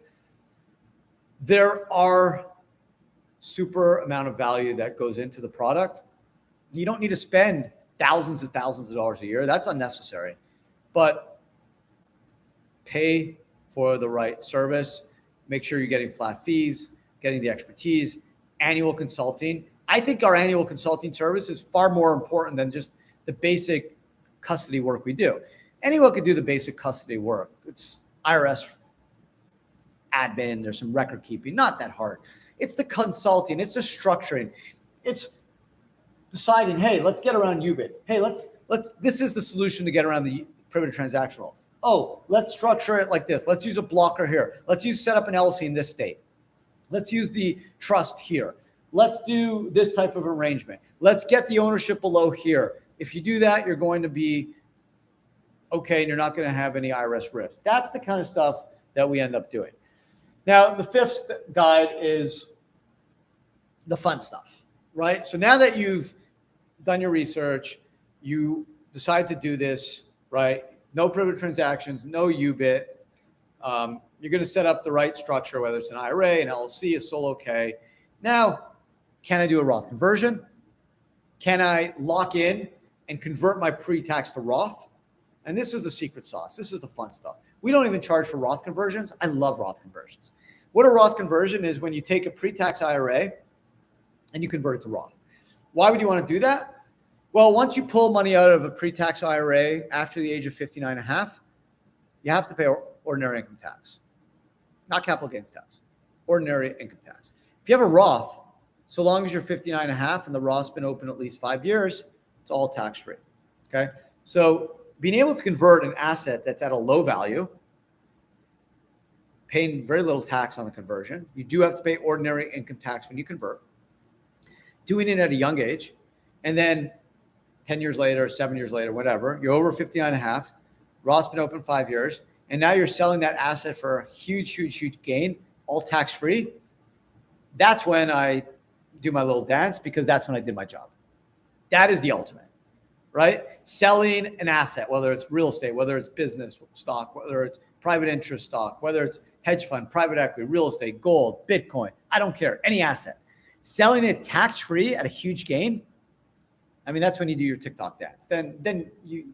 there are super amount of value that goes into the product. You don't need to spend thousands and thousands of dollars a year. That's unnecessary. But pay for the right service. Make sure you're getting flat fees, getting the expertise, annual consulting. I think our annual consulting service is far more important than just the basic custody work we do. Anyone could do the basic custody work. It's IRS admin, there's some record keeping, not that hard. It's the consulting, it's the structuring. It's deciding, hey, let's get around UBIT. Hey, this is the solution to get around the privilege transactional. Oh, let's structure it like this. Let's use a blocker here. Let's set up an LLC in this state. Let's use the trust here. Let's do this type of arrangement. Let's get the ownership below here. If you do that, you're going to be okay, and you're not going to have any IRS risk. That's the kind of stuff that we end up doing. Now, the fifth guide is the fun stuff, right? So now that you've done your research, you decide to do this, right? No privilege transactions, no UBIT. You're going to set up the right structure, whether it's an IRA, an LLC, a solo K. Now, can I do a Roth conversion? Can I lock in and convert my pre-tax to Roth? And this is the secret sauce. This is the fun stuff. We don't even charge for Roth conversions. I love Roth conversions. What a Roth conversion is when you take a pre-tax IRA and you convert it to Roth. Why would you want to do that? Well, once you pull money out of a pre-tax IRA after the age of 59 and a half, you have to pay ordinary income tax, not capital gains tax, ordinary income tax. If you have a Roth, so long as you're 59 and a half and the Roth's been open at least 5 years, it's all tax-free, okay? So being able to convert an asset that's at a low value, paying very little tax on the conversion. You do have to pay ordinary income tax when you convert. Doing it at a young age, and then 10 years later, 7 years later, whatever, you're over 59 and a half, Roth's been open 5 years, and now you're selling that asset for a huge, huge, huge gain, all tax-free. That's when I do my little dance, because that's when I did my job. That is the ultimate, right? Selling an asset, whether it's real estate, whether it's business stock, whether it's private interest stock, whether it's hedge fund, private equity, real estate, gold, Bitcoin, I don't care, any asset. Selling it tax-free at a huge gain, I mean, that's when you do your TikTok dance. Then you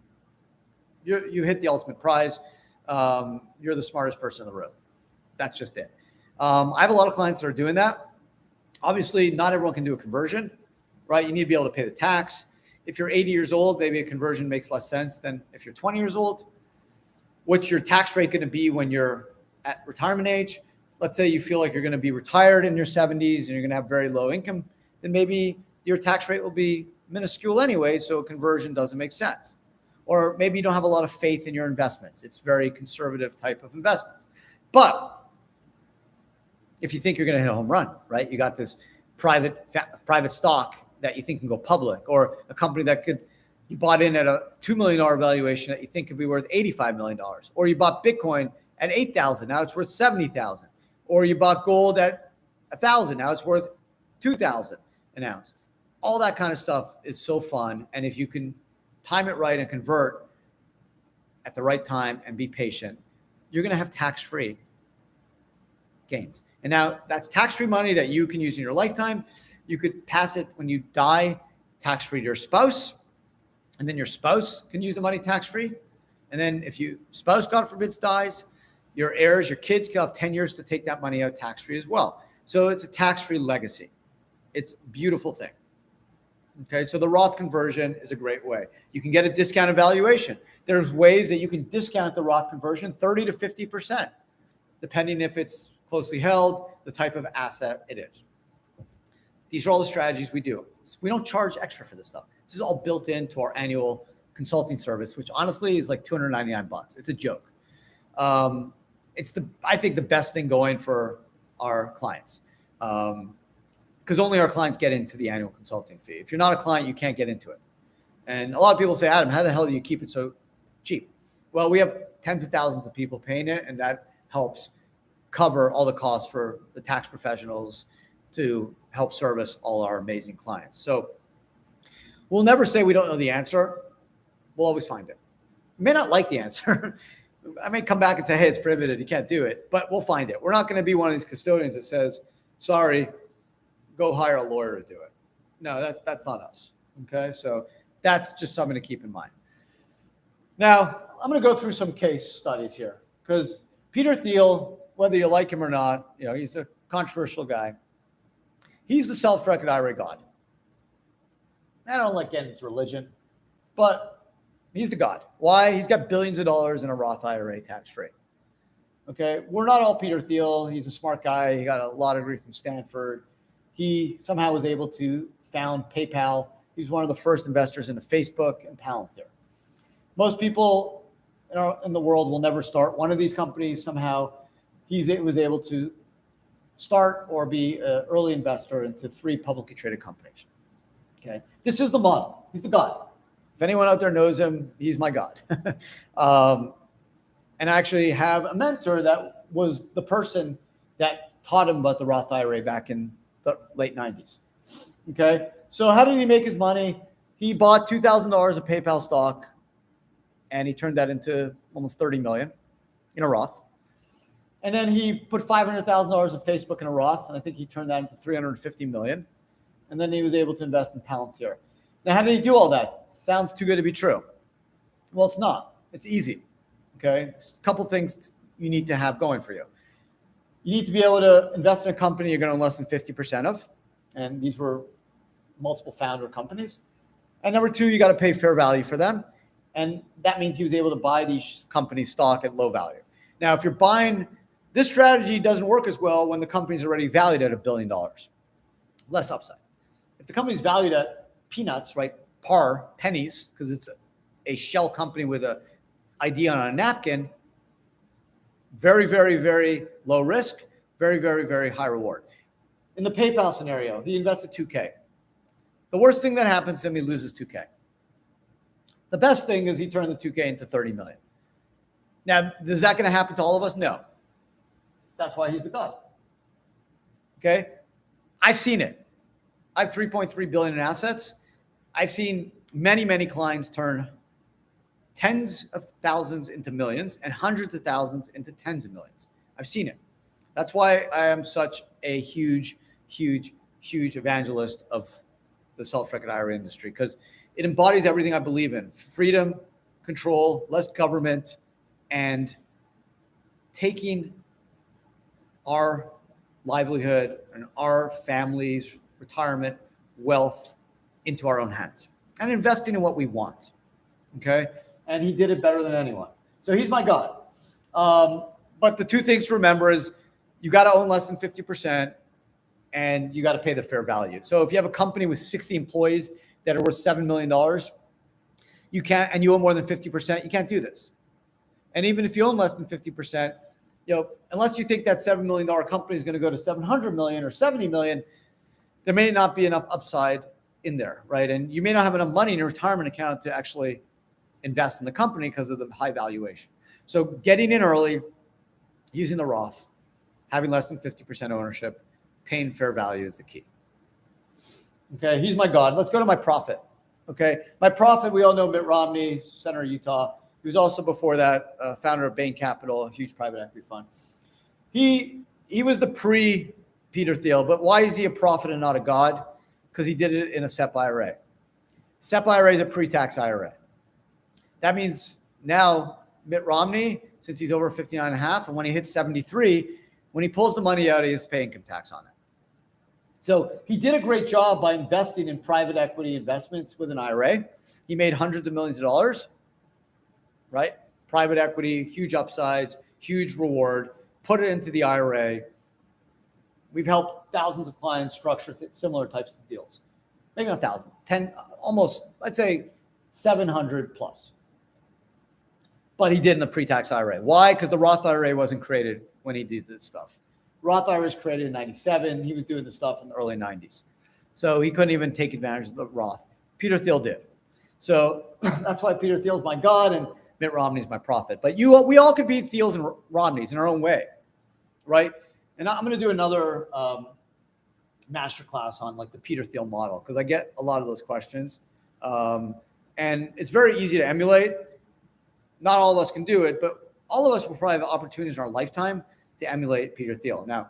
hit the ultimate prize. You're the smartest person in the room. That's just it. I have a lot of clients that are doing that. Obviously, not everyone can do a conversion, right? You need to be able to pay the tax. If you're 80 years old, maybe a conversion makes less sense than if you're 20 years old. What's your tax rate going to be when you're at retirement age? Let's say you feel like you're going to be retired in your 70s and you're going to have very low income, then maybe your tax rate will be minuscule anyway, so a conversion doesn't make sense. Or maybe you don't have a lot of faith in your investments. It's very conservative type of investments. But if you think you're going to hit a home run, right? You got this private stock that you think can go public, or a company that you bought in at a $2 million valuation that you think could be worth $85 million. Or you bought Bitcoin at 8,000, now it's worth 70,000. Or you bought gold at 1,000, now it's worth 2,000 an ounce. All that kind of stuff is so fun. And if you can time it right and convert at the right time and be patient, you're going to have tax-free gains. And now that's tax-free money that you can use in your lifetime. You could pass it when you die tax-free to your spouse, and then your spouse can use the money tax-free. And then if your spouse, God forbid, dies, your heirs, your kids can have 10 years to take that money out tax-free as well. So it's a tax-free legacy. It's a beautiful thing. Okay, so the Roth conversion is a great way. You can get a discounted valuation. There's ways that you can discount the Roth conversion 30 to 50%, depending if it's closely held, the type of asset it is. These are all the strategies we do. We don't charge extra for this stuff. This is all built into our annual consulting service, which honestly is like $299. It's a joke. It's I think the best thing going for our clients. Because only our clients get into the annual consulting fee. If you're not a client, you can't get into it. And a lot of people say, Adam, how the hell do you keep it so cheap? Well, we have tens of thousands of people paying it, and that helps cover all the costs for the tax professionals to help service all our amazing clients. So we'll never say we don't know the answer. We'll always find it. We may not like the answer. I may come back and say, hey, it's prohibited, you can't do it, but we'll find it. We're not going to be one of these custodians that says, sorry, go hire a lawyer to do it. No, that's not us. Okay, so that's just something to keep in mind. Now, I'm going to go through some case studies here because Peter Thiel, whether you like him or not, he's a controversial guy. He's the self-directed IRA god. I don't like getting into religion, but he's the god. Why? He's got billions of dollars in a Roth IRA tax-free. Okay, we're not all Peter Thiel. He's a smart guy. He got a law degree from Stanford. He somehow was able to found PayPal. He's one of the first investors into Facebook and Palantir. Most people in the world will never start one of these companies. Somehow he was able to start or be an early investor into 3 publicly traded companies. Okay, this is the model. He's the god. If anyone out there knows him, he's my god. And I actually have a mentor that was the person that taught him about the Roth IRA back in the late 90s. Okay, so how did he make his money? He bought $2,000 of PayPal stock, and he turned that into almost $30 million in a Roth. And then he put $500,000 of Facebook in a Roth, and I think he turned that into $350 million. And then he was able to invest in Palantir. Now, how did he do all that? Sounds too good to be true. Well, it's not. It's easy. Okay, just a couple things you need to have going for you. You need to be able to invest in a company you're going to own less than 50% of. And these were multiple founder companies. And number 2, you got to pay fair value for them. And that means he was able to buy these companies' stock at low value. Now, if you're buying, this strategy doesn't work as well when the company's already valued at $1 billion. Less upside. If the company's valued at peanuts, right, pennies, because it's a shell company with an ID on a napkin, very, very, very low risk, very, very, very high reward. In the PayPal scenario, he invested $2K. The worst thing that happens to him, he loses $2K. The best thing is he turned the $2K into $30 million. Now, is that going to happen to all of us? No. That's why he's the god. Okay? I've seen it. I have $3.3 billion in assets. I've seen many, many clients turn tens of thousands into millions and hundreds of thousands into tens of millions. I've seen it. That's why I am such a huge, huge, huge evangelist of the self-directed IRA industry, because it embodies everything I believe in: freedom, control, less government, and taking our livelihood and our family's retirement wealth into our own hands and investing in what we want. Okay. And he did it better than anyone. So he's my god. But the 2 things to remember is you got to own less than 50% and you got to pay the fair value. So if you have a company with 60 employees that are worth $7 million, you can't, and you own more than 50%, you can't do this. And even if you own less than 50%, unless you think that $7 million company is going to go to 700 million or 70 million, there may not be enough upside in there, right? And you may not have enough money in your retirement account to actually invest in the company because of the high valuation. So getting in early, using the Roth, having less than 50% ownership, paying fair value is the key. Okay, he's my god. Let's go to my profit. Okay, my profit, we all know Mitt Romney, Senator of Utah. He was also before that founder of Bain Capital, a huge private equity fund. He was the pre-Peter Thiel, but why is he a prophet and not a god? Because he did it in a SEP IRA. SEP IRA is a pre-tax IRA. That means now Mitt Romney, since he's over 59 and a half, and when he hits 73, when he pulls the money out, he has to pay income tax on it. So he did a great job by investing in private equity investments with an IRA. He made hundreds of millions of dollars, right? Private equity, huge upsides, huge reward, put it into the IRA. We've helped thousands of clients structure similar types of deals. Maybe not thousands, 10, almost, I'd say 700 plus. But he did in the pre-tax IRA. Why? Because the Roth IRA wasn't created when he did this stuff. Roth IRA was created in 97. He was doing this stuff in the early 90s. So he couldn't even take advantage of the Roth. Peter Thiel did. So that's why Peter Thiel's my God and Mitt Romney's my prophet. But we all could be Thiels and Romneys in our own way, right? And I'm going to do another masterclass on like the Peter Thiel model because I get a lot of those questions. And it's very easy to emulate. Not all of us can do it, but all of us will probably have opportunities in our lifetime to emulate Peter Thiel. Now,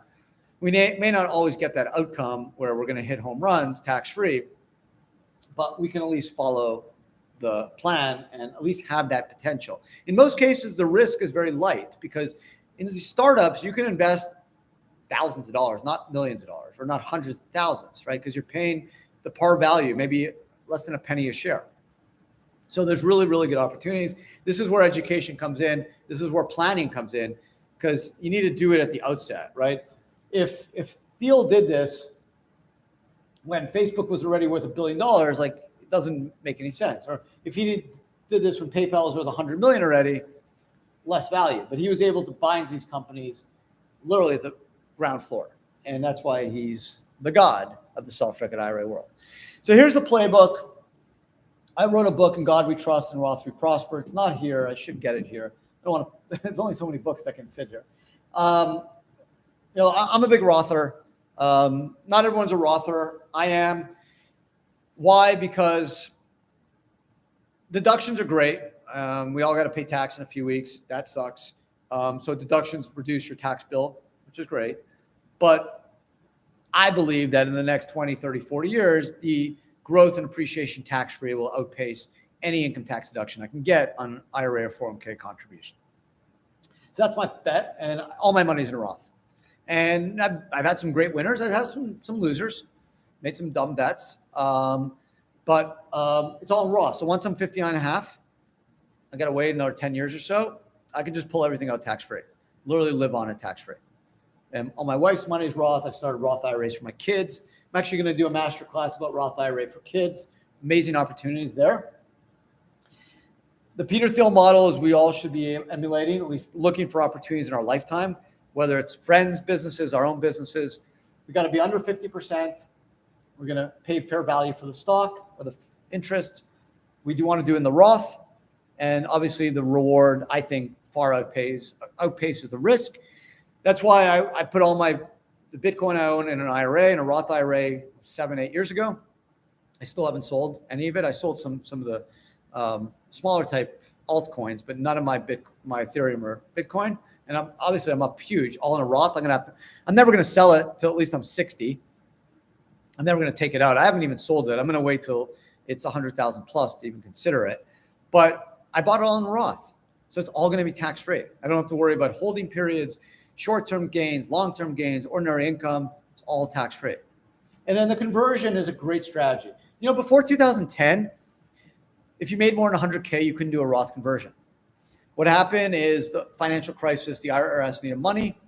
we may not always get that outcome where we're going to hit home runs tax-free, but we can at least follow the plan and at least have that potential. In most cases, the risk is very light because in these startups, you can invest thousands of dollars, not millions of dollars, or not hundreds of thousands, right? Because you're paying the par value, maybe less than a penny a share. So there's really, really good opportunities. This is where education comes in. This is where planning comes in because you need to do it at the outset, right? If Thiel did this when Facebook was already worth $1 billion, like it doesn't make any sense. Or if he did this when PayPal was worth 100 million already, less value. But he was able to buy into these companies literally at the ground floor. And that's why he's the god of the self-directed IRA world. So here's the playbook. I wrote a book, In God We Trust and Roth We Prosper. It's not here. I should get it here. I don't want to. There's only so many books that can fit here. I'm a big Rother. Not everyone's a Rother. I am. Why? Because deductions are great. We all got to pay tax in a few weeks. That sucks. So deductions reduce your tax bill, which is great. But I believe that in the next 20, 30, 40 years, the growth and appreciation tax-free will outpace any income tax deduction I can get on IRA or 401k contribution. So that's my bet, and all my money's in a Roth. And I've had some great winners. I've had some losers, made some dumb bets, but it's all in Roth. So once I'm 59 and a half, I got to wait another 10 years or so. I can just pull everything out tax-free, literally live on it tax-free. And all my wife's money is Roth. I've started Roth IRAs for my kids. I'm actually going to do a masterclass about Roth IRA for kids. Amazing opportunities there. The Peter Thiel model is we all should be emulating, at least looking for opportunities in our lifetime, whether it's friends' businesses, our own businesses. We got to be under 50%. We're going to pay fair value for the stock or the interest. We do want to do in the Roth. And obviously the reward, I think, far outpaces the risk. That's why I put all the Bitcoin I own in an IRA, in a Roth IRA 7-8 years ago. I still haven't sold any of it. I sold some of the smaller type altcoins, but none of my Ethereum or Bitcoin. And I'm up huge, all in a Roth. I'm never going to sell it till at least I'm 60. I'm never going to take it out. I haven't even sold it. I'm going to wait till it's 100,000 plus to even consider it. But I bought it all in a Roth. So it's all going to be tax-free. I don't have to worry about holding periods, short-term gains, long-term gains, ordinary income. It's all tax-free. And then the conversion is a great strategy. Before 2010, if you made more than 100K, you couldn't do a Roth conversion. What happened is the financial crisis, the IRS needed money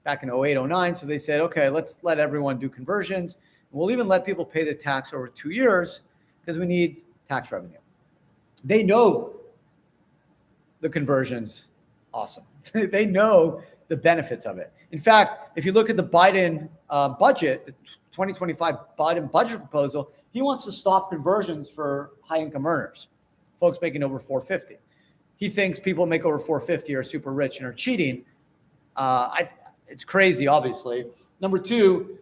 back in 08, 09. So they said, okay, let's let everyone do conversions. We'll even let people pay the tax over 2 years because we need tax revenue. They know the conversion's awesome. They know the benefits of it. In fact, if you look at the Biden budget, the 2025 Biden budget proposal, he wants to stop conversions for high-income earners, folks making over 450. He thinks people make over 450 are super rich and are cheating. It's crazy, obviously. Number two,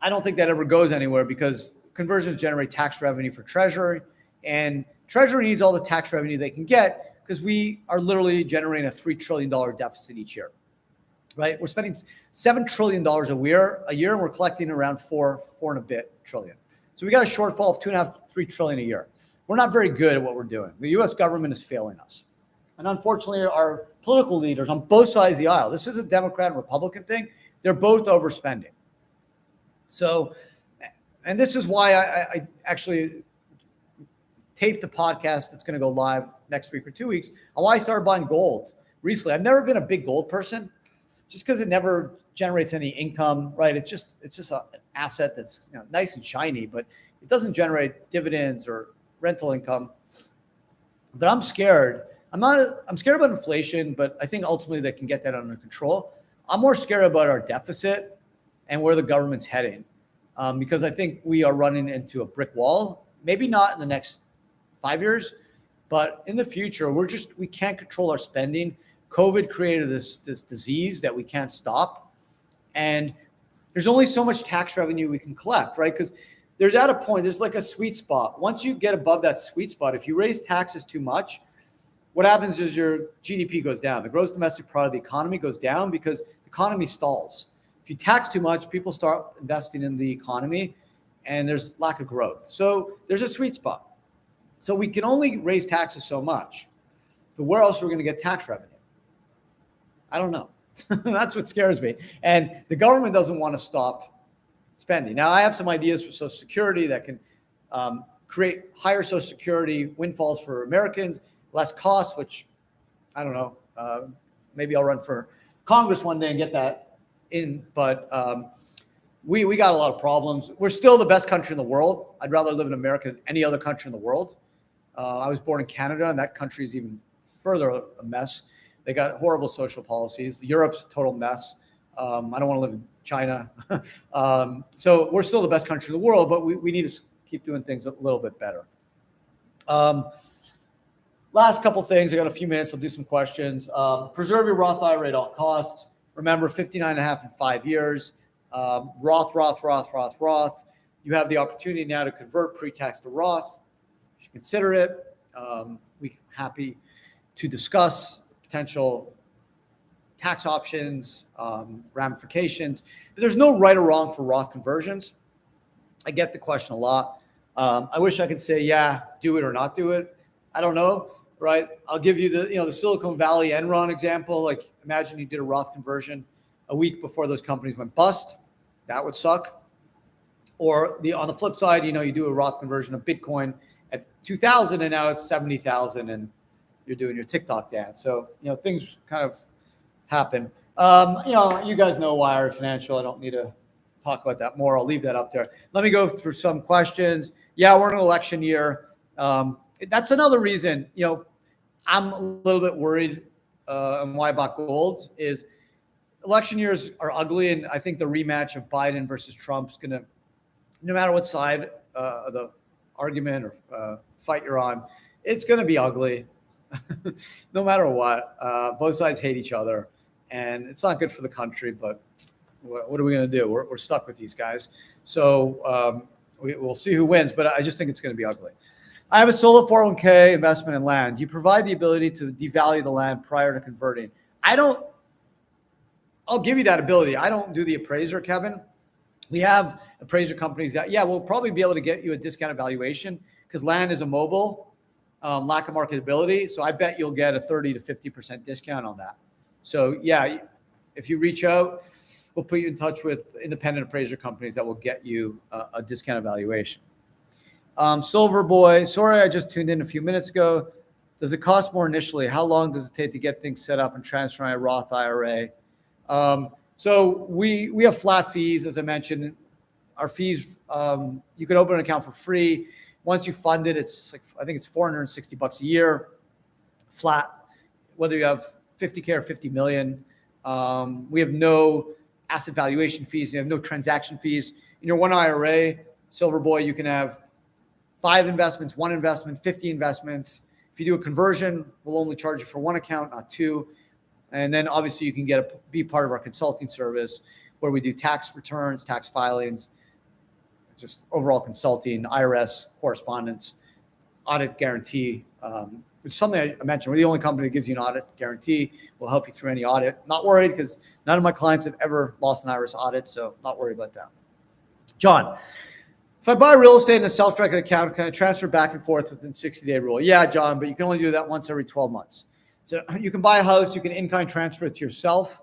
I don't think that ever goes anywhere because conversions generate tax revenue for Treasury, and Treasury needs all the tax revenue they can get because we are literally generating a $3 trillion deficit each year, right? We're spending $7 trillion a year, and we're collecting around four and a bit trillion. So we got a shortfall of 2.5, 3 trillion a year. We're not very good at what we're doing. The US government is failing us. And unfortunately, our political leaders on both sides of the aisle, this is a Democrat and Republican thing, they're both overspending. So, and this is why I actually taped the podcast that's going to go live next week or 2 weeks on why I started buying gold recently. I've never been a big gold person just because it never generates any income, right? It's just an asset that's nice and shiny, but it doesn't generate dividends or rental income. But I'm scared. I'm scared about inflation, but I think ultimately they can get that under control. I'm more scared about our deficit and where the government's heading, because I think we are running into a brick wall. Maybe not in the next 5 years, but in the future, we can't control our spending. COVID created this disease that we can't stop. And there's only so much tax revenue we can collect, right? Because there's at a point, there's like a sweet spot. Once you get above that sweet spot, if you raise taxes too much, what happens is your GDP goes down. The gross domestic product of the economy goes down because the economy stalls. If you tax too much, people start investing in the economy and there's lack of growth. So there's a sweet spot. So we can only raise taxes so much. But where else are we going to get tax revenue? I don't know. That's what scares me. And the government doesn't want to stop spending. Now, I have some ideas for Social Security that can create higher Social Security windfalls for Americans, less costs, which I don't know. Maybe I'll run for Congress one day and get that in. But we got a lot of problems. We're still the best country in the world. I'd rather live in America than any other country in the world. I was born in Canada, and that country is even further a mess. They got horrible social policies. Europe's a total mess. I don't want to live in China. So we're still the best country in the world, but we need to keep doing things a little bit better. Last couple things. I got a few minutes. I'll do some questions. Preserve your Roth IRA at all costs. Remember, 59.5 in 5 years. Roth. You have the opportunity now to convert pre-tax to Roth. You should consider it. We're happy to discuss potential tax options, ramifications. But there's no right or wrong for Roth conversions. I get the question a lot. I wish I could say, yeah, do it or not do it. I don't know, right? I'll give you the Silicon Valley Enron example. Like, imagine you did a Roth conversion a week before those companies went bust. That would suck. Or on the flip side, you do a Roth conversion of Bitcoin at 2,000 and now it's 70,000 and you're doing your TikTok dance. So, things kind of happen. You guys know IRA Financial. I don't need to talk about that more. I'll leave that up there. Let me go through some questions. Yeah, we're in an election year. That's another reason, I'm a little bit worried and why I bought gold is election years are ugly. And I think the rematch of Biden versus Trump is going to, no matter what side of the argument or fight you're on, it's going to be ugly. No matter what, both sides hate each other, and it's not good for the country. But what are we going to do? We're stuck with these guys. So we'll see who wins. But I just think it's going to be ugly. I have a solo 401k investment in land. You provide the ability to devalue the land prior to converting. I'll give you that ability. I don't do the appraiser, Kevin. We have appraiser companies that, we'll probably be able to get you a discounted valuation because land is immobile. Lack of marketability. So I bet you'll get a 30 to 50% discount on that. So if you reach out, we'll put you in touch with independent appraiser companies that will get you a discounted valuation. Silver Boy, sorry, I just tuned in a few minutes ago. Does it cost more initially? How long does it take to get things set up and transfer a Roth IRA? So we have flat fees, as I mentioned. Our fees, you can open an account for free. Once you fund it, I think it's $460 a year, flat, whether you have 50K or 50 million. We have no asset valuation fees. You have no transaction fees. In your one IRA, Silver Boy, you can have 5 investments, 1 investment, 50 investments. If you do a conversion, we'll only charge you for 1 account, not 2. And then obviously you can be part of our consulting service where we do tax returns, tax filings, just overall consulting, IRS correspondence. audit guarantee, which is something I mentioned. We're the only company that gives you an audit guarantee. We'll help you through any audit. Not worried because none of my clients have ever lost an IRS audit, so not worried about that. John, if I buy real estate in a self-directed account, can I transfer back and forth within 60-day rule? Yeah, John, but you can only do that once every 12 months. So you can buy a house, you can in-kind transfer it to yourself.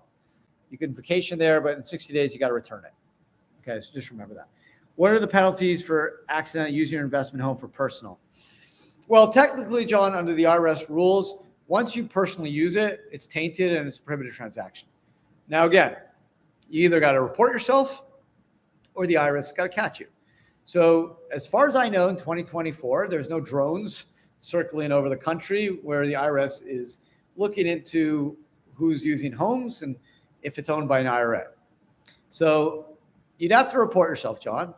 You can vacation there, but in 60 days, you got to return it. Okay, so just remember that. What are the penalties for accidentally using your investment home for personal? Well, technically, John, under the IRS rules, once you personally use it, it's tainted and it's a prohibited transaction. Now, again, you either got to report yourself or the IRS got to catch you. So as far as I know, in 2024, there's no drones circling over the country where the IRS is looking into who's using homes and if it's owned by an IRA. So you'd have to report yourself, John.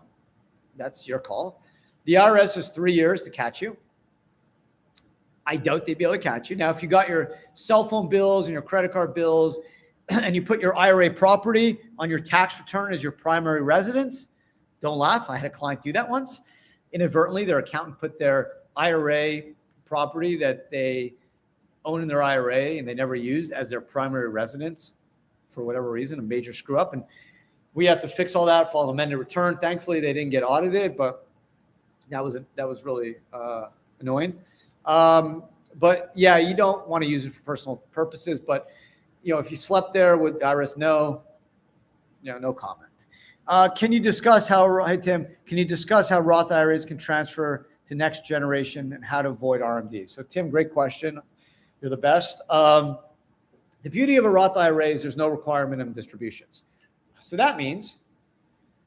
That's your call. The IRS has 3 years to catch you. I doubt they'd be able to catch you. Now, if you got your cell phone bills and your credit card bills and you put your IRA property on your tax return as your primary residence, don't laugh. I had a client do that once. Inadvertently, their accountant put their IRA property that they own in their IRA and they never used as their primary residence for whatever reason, a major screw up. And we had to fix all that, file an amended return. Thankfully, they didn't get audited, but that was really annoying. But yeah, you don't want to use it for personal purposes. But if you slept there, would the IRS know? No comment. Can you discuss how, hey Tim, can you discuss how Roth IRAs can transfer to next generation and how to avoid RMD? So Tim, great question. You're the best. The beauty of a Roth IRA is there's no requirement of distributions. So that means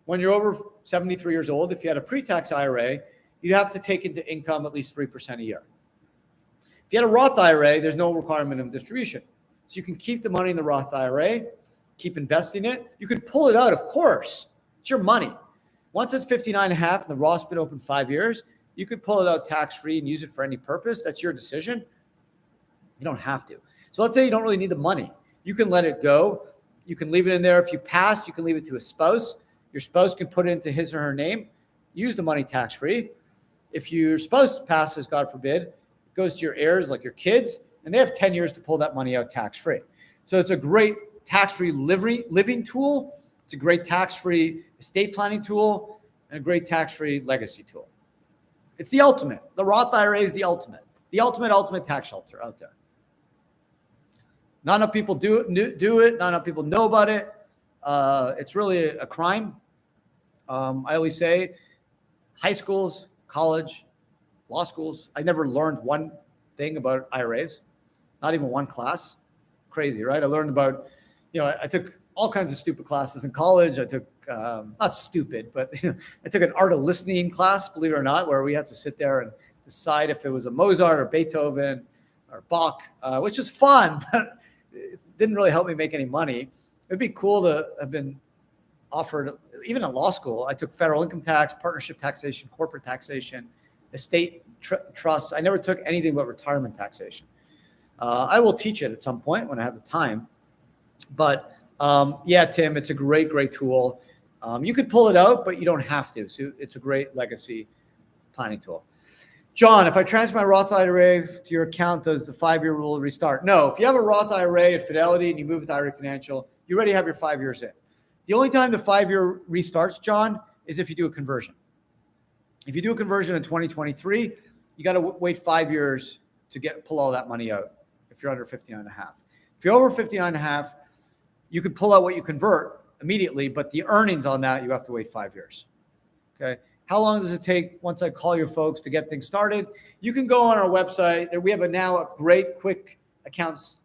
when you're over 73 years old, if you had a pre-tax IRA, you'd have to take into income at least 3% a year. If you had a Roth IRA, there's no requirement of distribution. So you can keep the money in the Roth IRA, keep investing it. You could pull it out, of course. It's your money. Once it's 59 and a half and the Roth's been open 5 years, you could pull it out tax-free and use it for any purpose. That's your decision. You don't have to. So let's say you don't really need the money. You can let it go. You can leave it in there. If you pass, you can leave it to a spouse. Your spouse can put it into his or her name, use the money tax-free. If your spouse passes, God forbid, it goes to your heirs, like your kids, and they have 10 years to pull that money out tax-free. So it's a great tax-free living tool. It's a great tax-free estate planning tool and a great tax-free legacy tool. It's the ultimate. The Roth IRA is the ultimate tax shelter out there. Not enough people do it. Not enough people know about it. It's really a crime. I always say high schools, college, law schools, I never learned one thing about IRAs, not even one class. Crazy, right? I learned about, I took all kinds of stupid classes in college. I took, not stupid, but I took an art of listening class, believe it or not, where we had to sit there and decide if it was a Mozart or Beethoven or Bach, which was fun, but it didn't really help me make any money. It'd be cool to have been offered, even at law school. I took federal income tax, partnership taxation, corporate taxation, estate trusts. I never took anything but retirement taxation. I will teach it at some point when I have the time. But yeah, Tim, it's a great, great tool. You could pull it out, but you don't have to. So it's a great legacy planning tool. John, if I transfer my Roth IRA to your account, does the 5-year rule restart? No. If you have a Roth IRA at Fidelity and you move with IRA Financial, you already have your 5 years in. The only time the 5-year restarts, John, is if you do a conversion. If you do a conversion in 2023, you got to wait 5 years to pull all that money out if you're under 59 and a half. If you're over 59 and a half, you can pull out what you convert immediately, but the earnings on that, you have to wait 5 years. Okay. How long does it take once I call your folks to get things started? You can go on our website. We have now a great quick accounts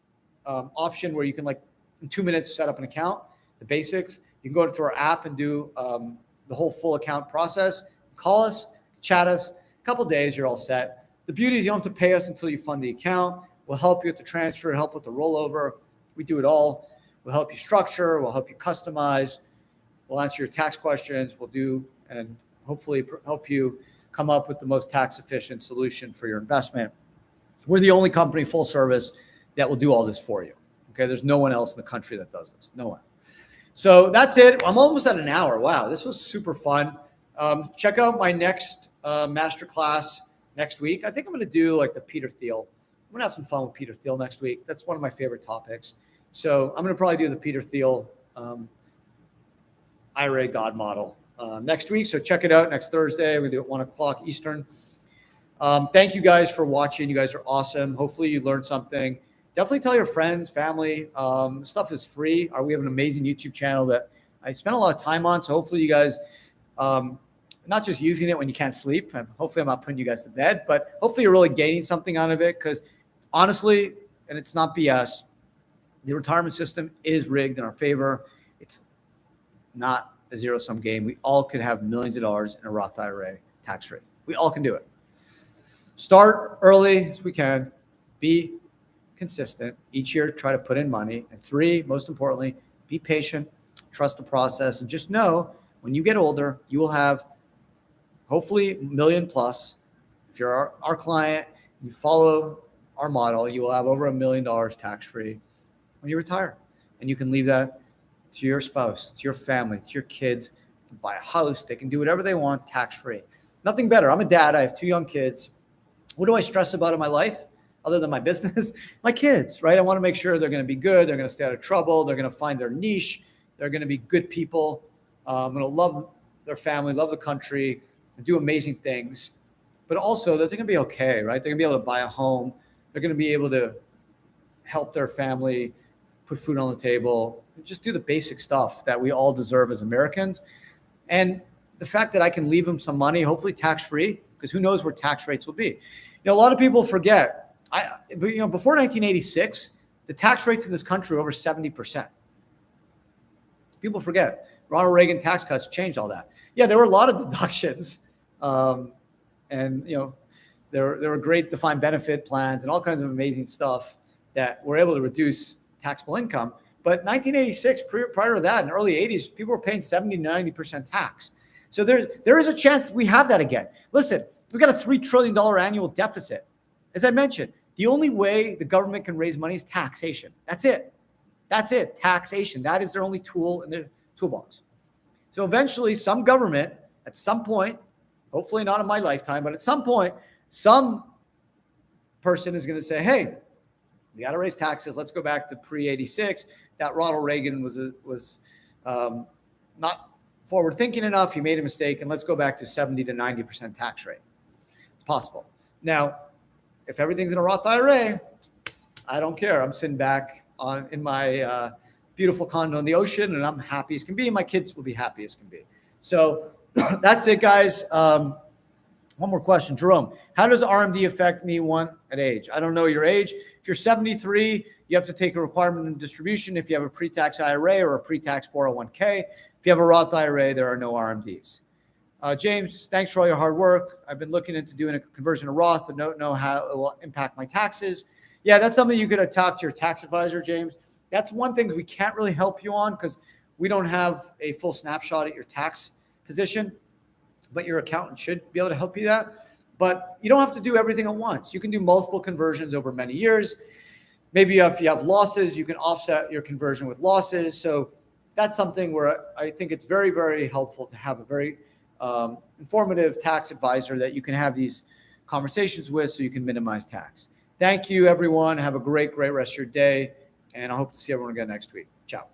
option where you can, like, in 2 minutes, set up an account, the basics. You can go through our app and do the whole full account process. Call us, chat us. A couple of days, you're all set. The beauty is you don't have to pay us until you fund the account. We'll help you with the transfer, help with the rollover. We do it all. We'll help you structure. We'll help you customize. We'll answer your tax questions. We'll do and hopefully help you come up with the most tax efficient solution for your investment. We're the only company full service that will do all this for you. Okay. There's no one else in the country that does this. No one. So that's it. I'm almost at an hour. Wow. This was super fun. Check out my next masterclass next week. I think I'm going to do like the Peter Thiel. I'm going to have some fun with Peter Thiel next week. That's one of my favorite topics. So I'm going to probably do the Peter Thiel IRA God model next week. So check it out next Thursday. We're going to do it 1 o'clock Eastern. Thank you guys for watching. You guys are awesome. Hopefully you learned something. Definitely tell your friends, family. Stuff is free. We have an amazing YouTube channel that I spent a lot of time on. So hopefully you guys, not just using it when you can't sleep. Hopefully I'm not putting you guys to bed, but hopefully you're really gaining something out of it. Because honestly, and it's not BS, the retirement system is rigged in our favor. It's not a zero-sum game. We all could have millions of dollars in a Roth IRA tax-free. We all can do it. Start early as we can. Be consistent. Each year, try to put in money. And 3, most importantly, be patient, trust the process, and just know when you get older, you will have hopefully $1 million plus. If you're our client, you follow our model, you will have over $1 million tax-free when you retire. And you can leave that to your spouse, to your family, to your kids. You can buy a house. They can do whatever they want tax-free. Nothing better. I'm a dad. I have 2 young kids. What do I stress about in my life other than my business? My kids, right? I want to make sure they're going to be good. They're going to stay out of trouble. They're going to find their niche. They're going to be good people. I'm going to love their family, love the country, and do amazing things. But also that they're going to be okay, right? They're going to be able to buy a home. They're going to be able to help their family, put food on the table, just do the basic stuff that we all deserve as Americans. And the fact that I can leave them some money, hopefully tax-free, because who knows where tax rates will be. A lot of people forget, before 1986, the tax rates in this country were over 70%. People forget. Ronald Reagan tax cuts changed all that. Yeah, there were a lot of deductions. And there were great defined benefit plans and all kinds of amazing stuff that were able to reduce taxable income. But 1986, prior to that, in the early 80s, people were paying 70 to 90% tax. So there is a chance we have that again. Listen, we've got a $3 trillion annual deficit. As I mentioned, the only way the government can raise money is taxation. That's it. That's it. Taxation. That is their only tool in the toolbox. So eventually, some government, at some point, hopefully not in my lifetime, but at some point, some person is going to say, hey, we got to raise taxes. Let's go back to pre-86. That Ronald Reagan was not forward thinking enough. He made a mistake, and let's go back to 70 to 90% tax rate. It's possible. Now, if everything's in a Roth IRA, I don't care. I'm sitting back in my beautiful condo on the ocean, and I'm happy as can be. And my kids will be happy as can be. So that's it, guys. One more question, Jerome. How does RMD affect me at age? I don't know your age. If you're 73, you have to take a requirement in distribution. If you have a pre-tax IRA or a pre-tax 401k, if you have a Roth IRA, there are no RMDs. James, thanks for all your hard work. I've been looking into doing a conversion to Roth, but don't know how it will impact my taxes. Yeah, that's something you could talk to your tax advisor, James. That's one thing we can't really help you on because we don't have a full snapshot at your tax position, but your accountant should be able to help you that. But you don't have to do everything at once. You can do multiple conversions over many years. Maybe if you have losses, you can offset your conversion with losses. So that's something where I think it's very, very helpful to have a very informative tax advisor that you can have these conversations with so you can minimize tax. Thank you, everyone. Have a great, great rest of your day. And I hope to see everyone again next week. Ciao.